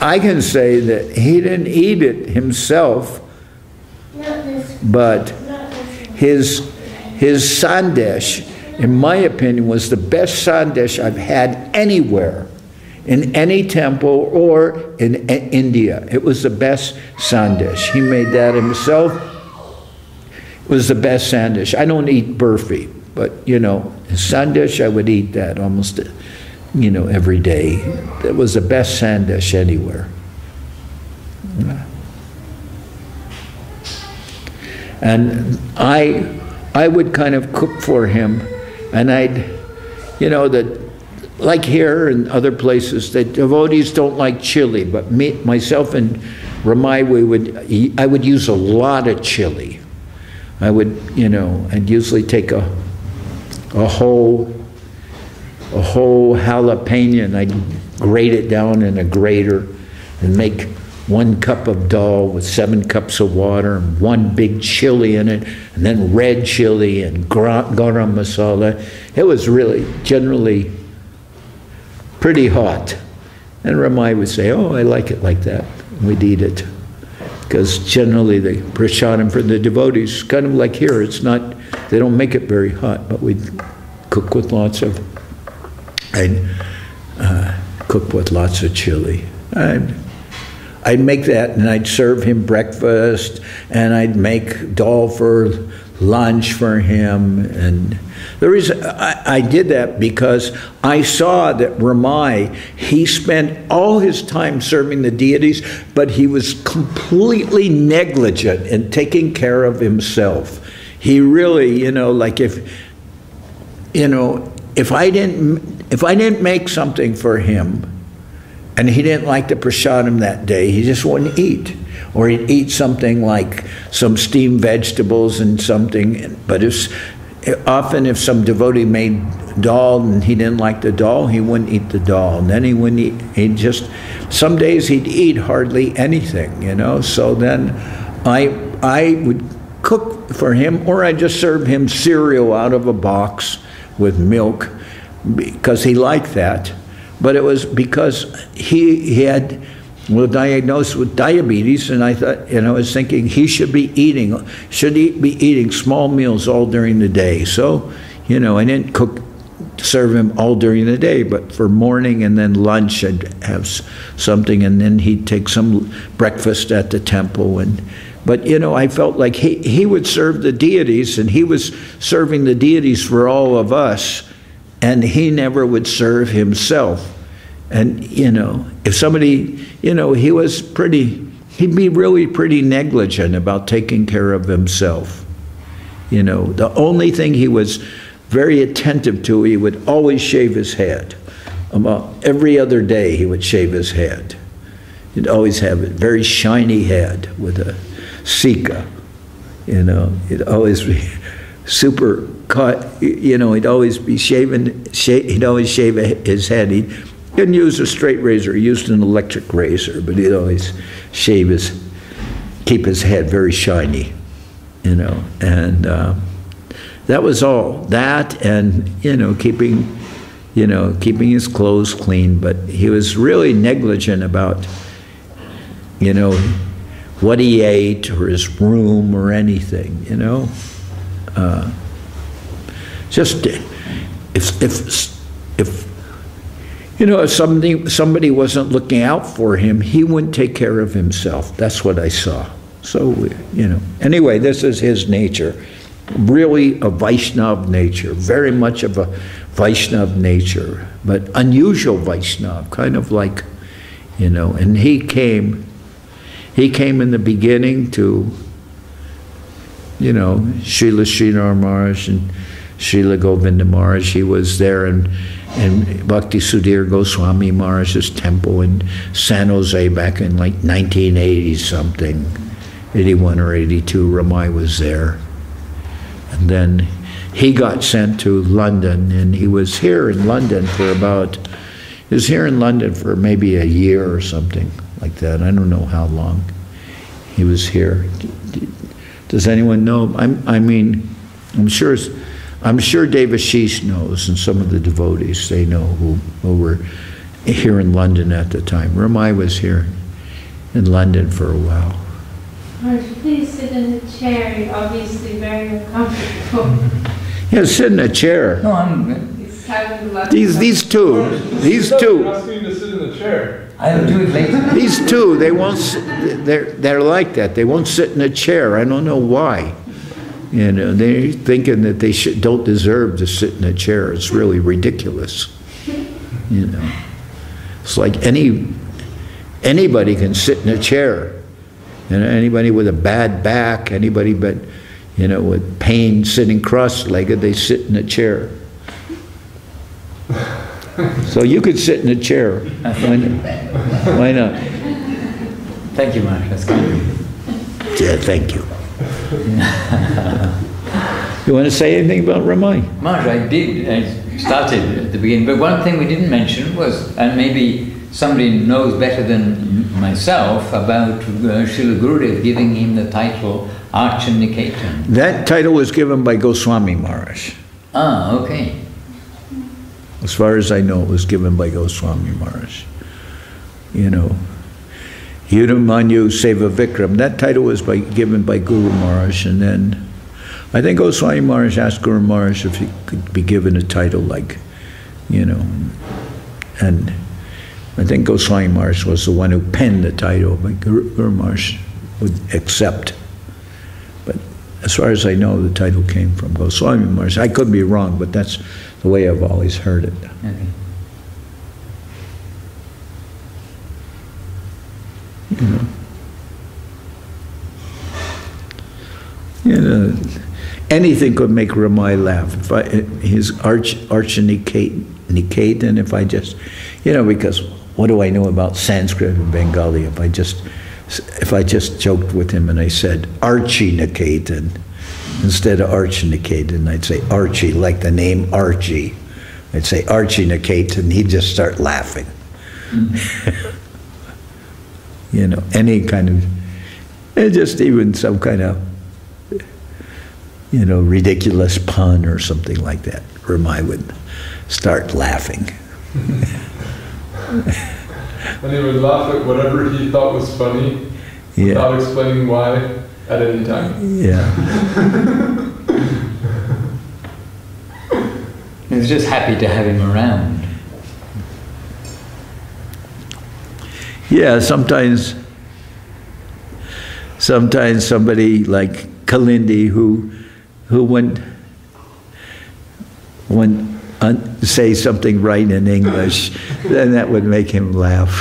D: I can say that he didn't eat it himself, but his sandesh, in my opinion, was the best sandesh I've had anywhere, in any temple or in India. It was the best sandesh. He made that himself. It was the best sandesh. I don't eat burfi, but, you know, sandesh, I would eat that almost, you know, every day. It was the best sandesh anywhere. And I would kind of cook for him, and I'd, you know, like here and other places, the devotees don't like chili, but myself and Ramai, I would use a lot of chili. I would, you know, I'd usually take a whole jalapeno, and I'd grate it down in a grater, and make 1 cup of dal with 7 cups of water and 1 big chili in it, and then red chili and garam masala. It was really generally pretty hot. And Ramai would say, oh, I like it like that. We'd eat it. Because generally the prasadam for the devotees, kind of like here, it's not, they don't make it very hot, but we'd cook with lots of, cook with lots of chili. I'd make that, and I'd serve him breakfast, and I'd make dal for lunch for him. And the reason I did that because I saw that Ramai, he spent all his time serving the deities, but he was completely negligent in taking care of himself. He really, you know, like if I didn't make something for him, and he didn't like the prasadam that day, he just wouldn't eat. Or he'd eat something like some steamed vegetables and something. But often if some devotee made dal and he didn't like the dal, he wouldn't eat the dal. And then he wouldn't eat, some days he'd eat hardly anything, you know. So then I would cook for him, or I'd just serve him cereal out of a box with milk, because he liked that. But it was because he was diagnosed with diabetes, and I thought, and I was thinking he should be eating small meals all during the day. So, you know, I didn't serve him all during the day, but for morning and then lunch I'd have something, and then he'd take some breakfast at the temple. But you know, I felt like he would serve the deities, and he was serving the deities for all of us. And he never would serve himself. And, you know, if somebody, you know, he'd be really pretty negligent about taking care of himself. You know, the only thing he was very attentive to, he would always shave his head. About every other day he would shave his head. He'd always have a very shiny head with a sika. You know, he'd always be super cut, you know, he'd always be he'd always shave his head. He didn't use a straight razor, he used an electric razor, but he'd always keep his head very shiny, you know. And that was all. That, and, you know, keeping his clothes clean. But he was really negligent about, you know, what he ate or his room or anything, you know. Just if you know, if somebody wasn't looking out for him, he wouldn't take care of himself. That's what I saw. So, you know, anyway, this is his nature. Really a Vaishnava nature, very much of a Vaishnava nature, but unusual Vaishnava, kind of like, you know. And he came in the beginning to, you know, Srila Sridhar Maharaj and Srila Govinda Maharaj. He was there in Bhakti Sudhir Goswami Maharaj's temple in San Jose back in like 1980 something, 81 or 82. Ramai was there. And then he got sent to London, and he was here in London for maybe a year or something like that. I don't know how long he was here. Does anyone know? I'm sure Devashish knows, and some of the devotees, they know who were here in London at the time. Ramai was here in London for a while.
C: Maharaj, please sit in a chair. You're obviously very uncomfortable.
D: Yeah, sit in a chair.
A: No,
D: these two.
B: Asking to sit in the chair.
A: I'll do it later.
D: These two, they won't. They're like that. They won't sit in a chair. I don't know why. You know, they're thinking that they don't deserve to sit in a chair. It's really ridiculous. You know, it's like anybody can sit in a chair. You know, anybody with a bad back, anybody but, you know, with pain sitting cross-legged, they sit in a chair. So you could sit in a chair. Why not?
A: Thank you, Maharaj. That's kind of you.
D: Yeah, thank you. You want to say anything about Ramai?
A: Maharaj, I started at the beginning, but one thing we didn't mention was, and maybe somebody knows better than myself about Srila Gurudev giving him the title Archan Niketan.
D: That title was given by Goswami Maharaj.
A: Ah, okay.
D: As far as I know, it was given by Goswami Maharaj. You know, Yudamanyu Seva Vikram, that title was given by Guru Maharaj, and then I think Goswami Maharaj asked Guru Maharaj if he could be given a title like, you know, and I think Goswami Maharaj was the one who penned the title, but Guru Maharaj would accept. But as far as I know, the title came from Goswami Maharaj. I could be wrong, but that's the way I've always heard it.
A: Okay.
D: You know, anything could make Ramai laugh. His Archan Niketan, if I just, you know, because what do I know about Sanskrit and Bengali? If I just joked with him and I said Archie Niketan instead of Archan Niketan, I'd say Archie, like the name Archie. I'd say Archie Niketan, he'd just start laughing. Mm-hmm. You know, any kind of, just even some kind of, you know, ridiculous pun or something like that. Ramai would start laughing.
B: And he would laugh at whatever he thought was funny, without explaining why at any time.
D: Yeah.
A: He was just happy to have him around.
D: Yeah, sometimes somebody like Kalindi who wouldn't say something right in English, then that would make him laugh.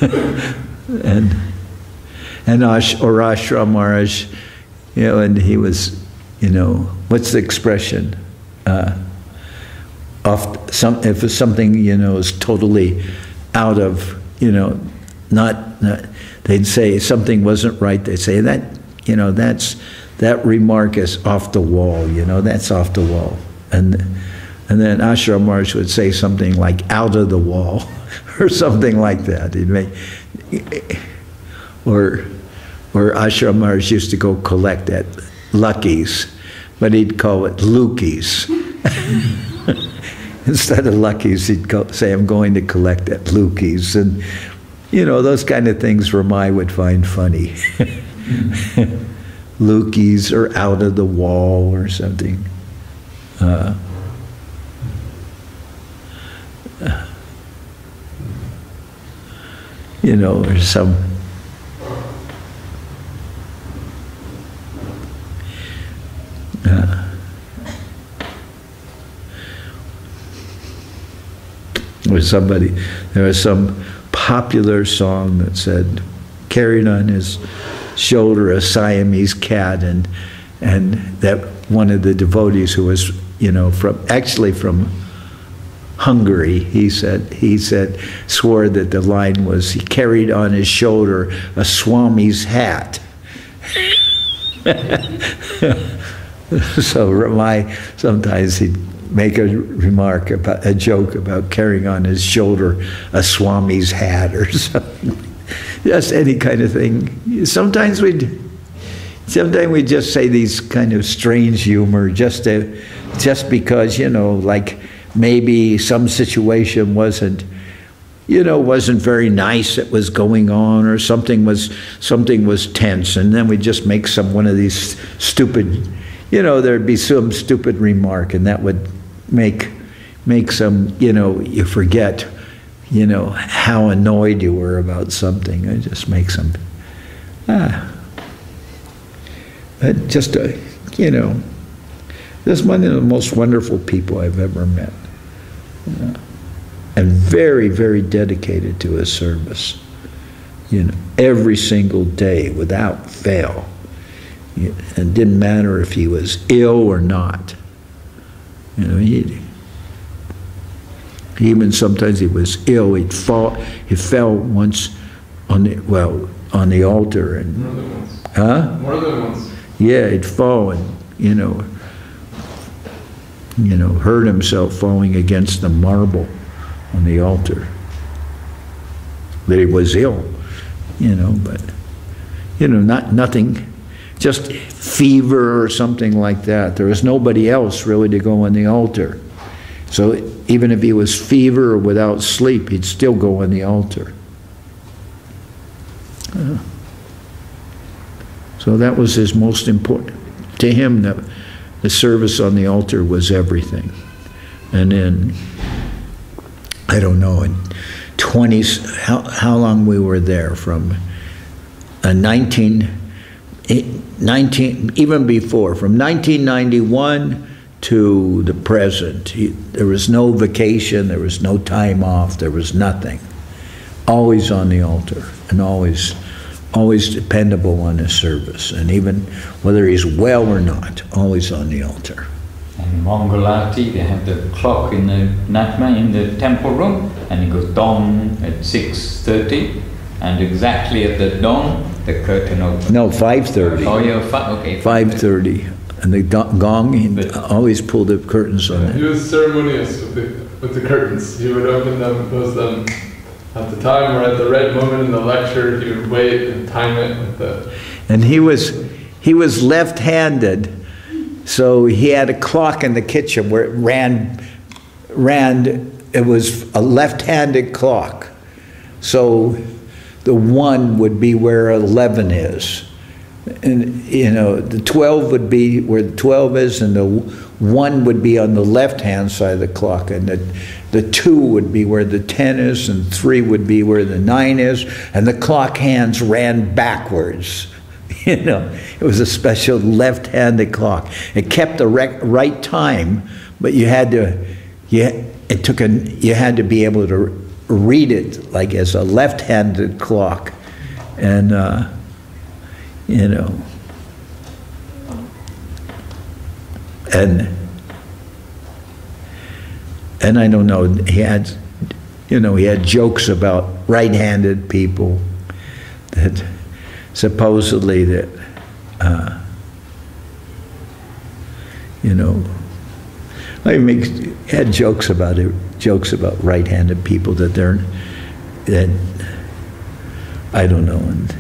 D: and Ashram Maharaj, you know, and he was, you know, what's the expression? If it's something, you know, is totally out of, you know, not they'd say something wasn't right. They'd say that, you know, that remark is off the wall. You know, that's off the wall. And then Ashram Maharaj would say something like out of the wall, or something like that. He'd make, or Ashram Maharaj used to go collect at Lucky's, but he'd call it Lukey's. Instead of Lucky's, he'd say, I'm going to collect at Lukey's. And, you know, those kind of things Ramai would find funny. Lukey's or out of the wall or something. You know, or some... there was some popular song that said, carried on his shoulder a Siamese cat, and that one of the devotees who was, you know, actually from Hungary, he said, swore that the line was, he carried on his shoulder a Swami's hat. So Ramai, sometimes he'd make a remark about, a joke about carrying on his shoulder a Swami's hat or something. Just any kind of thing. Sometimes we'd just say these kind of strange humor just because, you know, like maybe some situation wasn't very nice that was going on, or something was tense, and then we just make one of these stupid, you know, there'd be some stupid remark, and that would make some, you know, you forget, you know, how annoyed you were about something. It just makes them, just you know, this is one of the most wonderful people I've ever met, and very, very dedicated to his service, you know, every single day without fail. It didn't matter if he was ill or not. You know, even sometimes he was ill. He fell once on the altar, and
B: more than once.
D: Huh?
B: More than once.
D: Yeah, he'd fall and you know, hurt himself falling against the marble on the altar. that he was ill, but, nothing, just fever or something like that. There was nobody else really to go on the altar. So even if he was fever or without sleep, he'd still go on the altar. So that was his most important. To him, the service on the altar was everything. And then, I don't know, in 20s, how long we were there, from 19, even before, from 1991 to the present. There was no vacation, there was no time off, there was nothing. Always on the altar, and always dependable on his service. And even whether he's well or not, always on the altar.
A: And Mangalati, they have the clock in the Natma in the temple room, and it goes dong at 6:30, and exactly at the dong, the curtain opens.
D: No, 5:30.
A: Oh yeah, okay.
D: 5:30. And the gong, he always pulled the curtains on it.
B: He was ceremonious with the curtains. He would open them and close them at the time or at the right moment in the lecture. He would wait and time it with the... And
D: he was left-handed, so he had a clock in the kitchen where it ran, it was a left-handed clock. So the 1 would be where 11 is. And, the 12 would be where the 12 is, and the 1 would be on the left-hand side of the clock, and the 2 would be where the 10 is, and 3 would be where the 9 is, and the clock hands ran backwards. It was a special left-handed clock. It kept the right time, but you had to be able to read it like as a left-handed clock, and and I don't know, he had jokes about right-handed people, that supposedly that he had jokes about right-handed people, that I don't know, and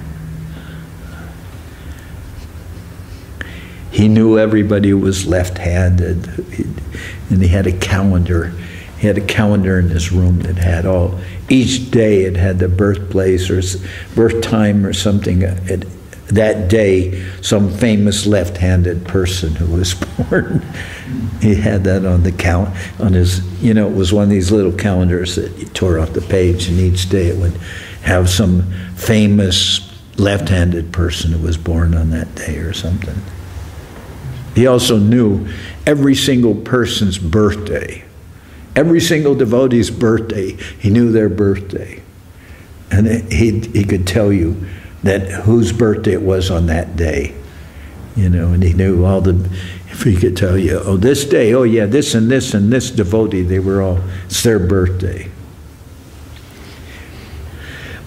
D: he knew everybody who was left-handed, and he had a calendar. He had a calendar in his room that had each day it had the birthplace or birth time or something. That day, some famous left-handed person who was born. He had that on his, it was one of these little calendars that you tore off the page, and each day it would have some famous left-handed person who was born on that day or something. He also knew every single person's birthday. Every single devotee's birthday, he knew their birthday. And he could tell you that whose birthday it was on that day. And he knew if he could tell you, this day, yeah, this and this and this devotee, it's their birthday.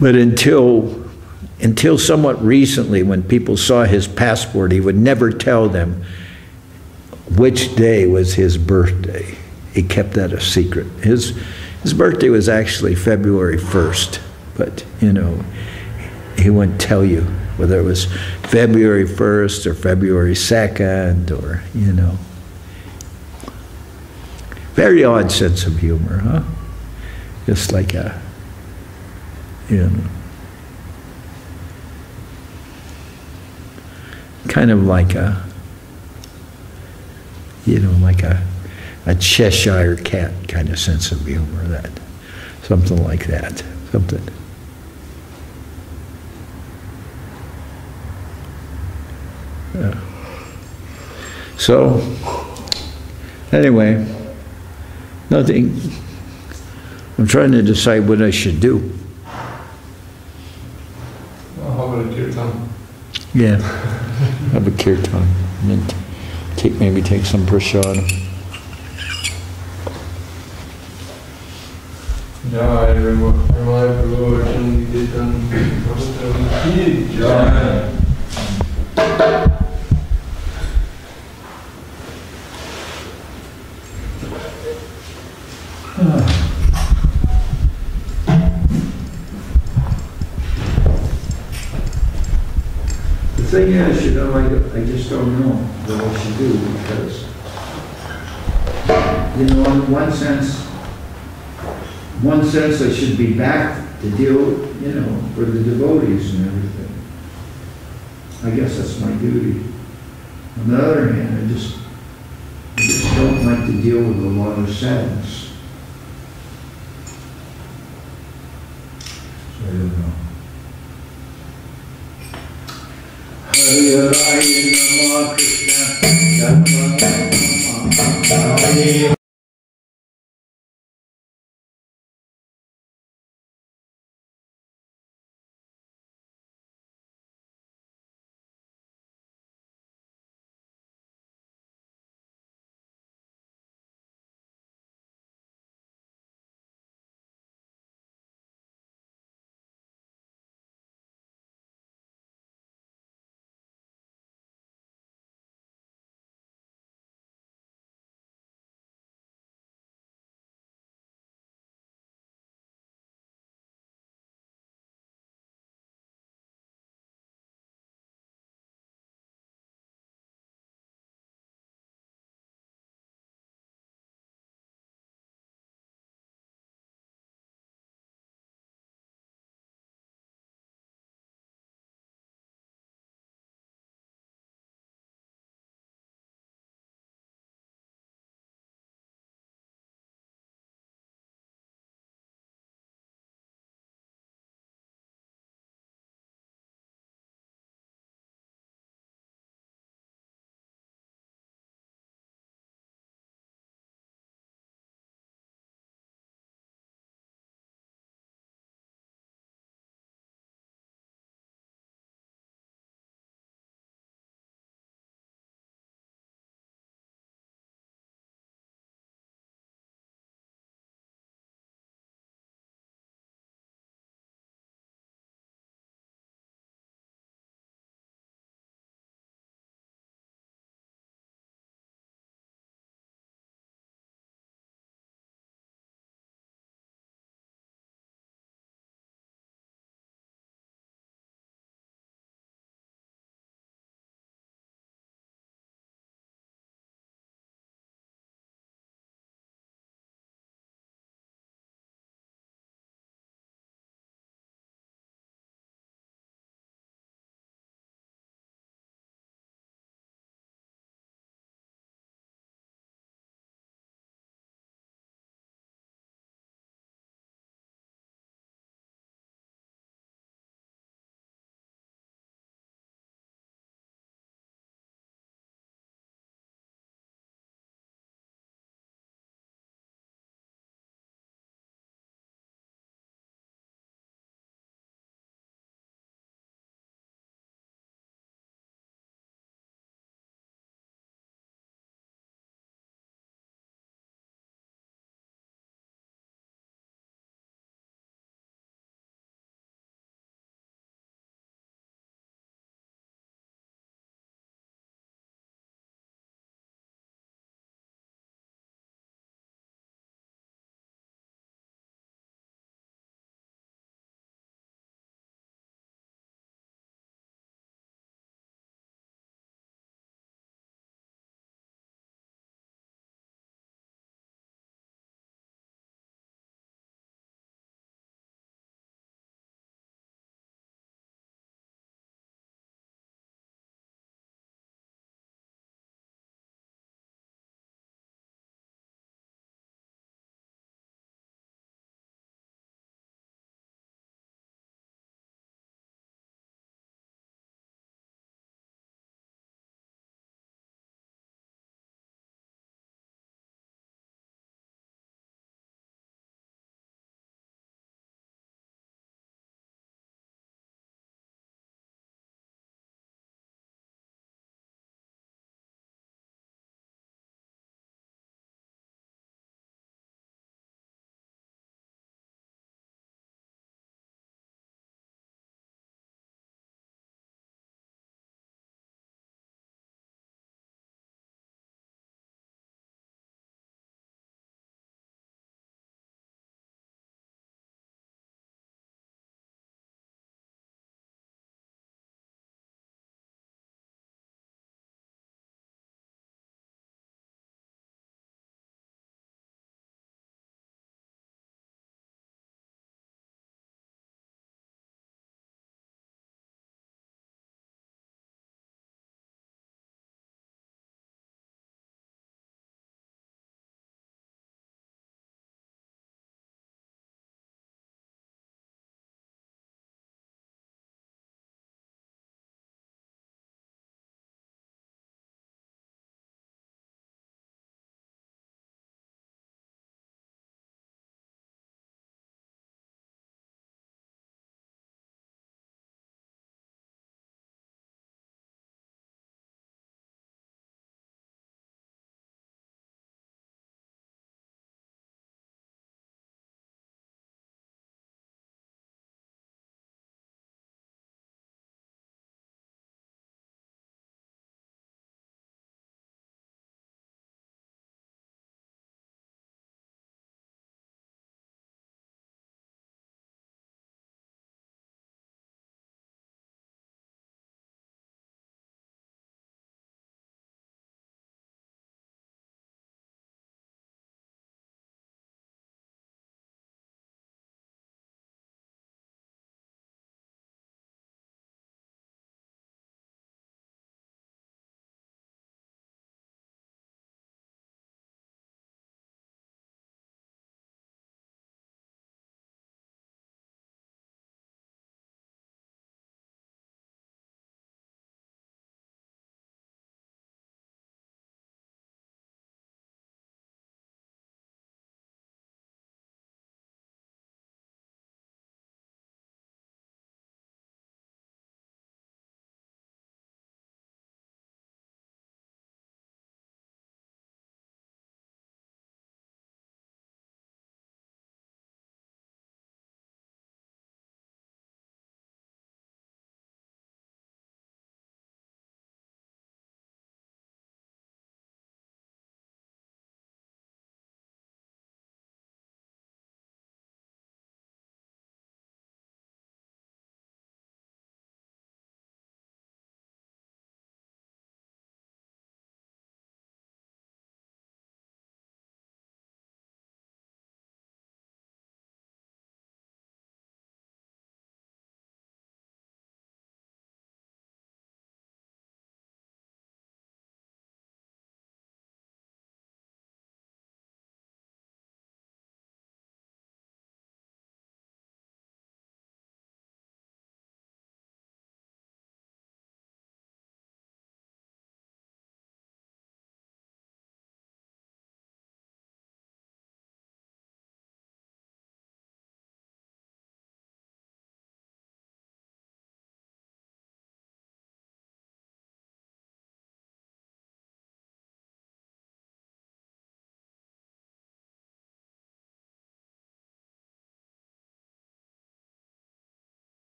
D: But until somewhat recently, when people saw his passport, he would never tell them which day was his birthday. He kept that a secret. His birthday was actually February 1st, but he wouldn't tell you whether it was February 1st or February 2nd or very odd sense of humor, huh? Just like kind of like like a Cheshire cat kind of sense of humor, something like that, something. Yeah. So, anyway, nothing. I'm trying to decide what I should do.
B: Well, how about a kirtan?
D: Yeah, have a kirtan. And then maybe take some prasadam.
B: Jai Ramai Prabhu, Archan, Niketan, Bhakti, Jai.
D: thing is, you know, I just don't know what I should do, because, you know, in one sense I should be back to deal, you know, for the devotees and everything. I guess that's my duty. On the other hand, I just don't like to deal with a lot of sadness. So I don't know. Hare Raya Nama Krishna Dhamma Hare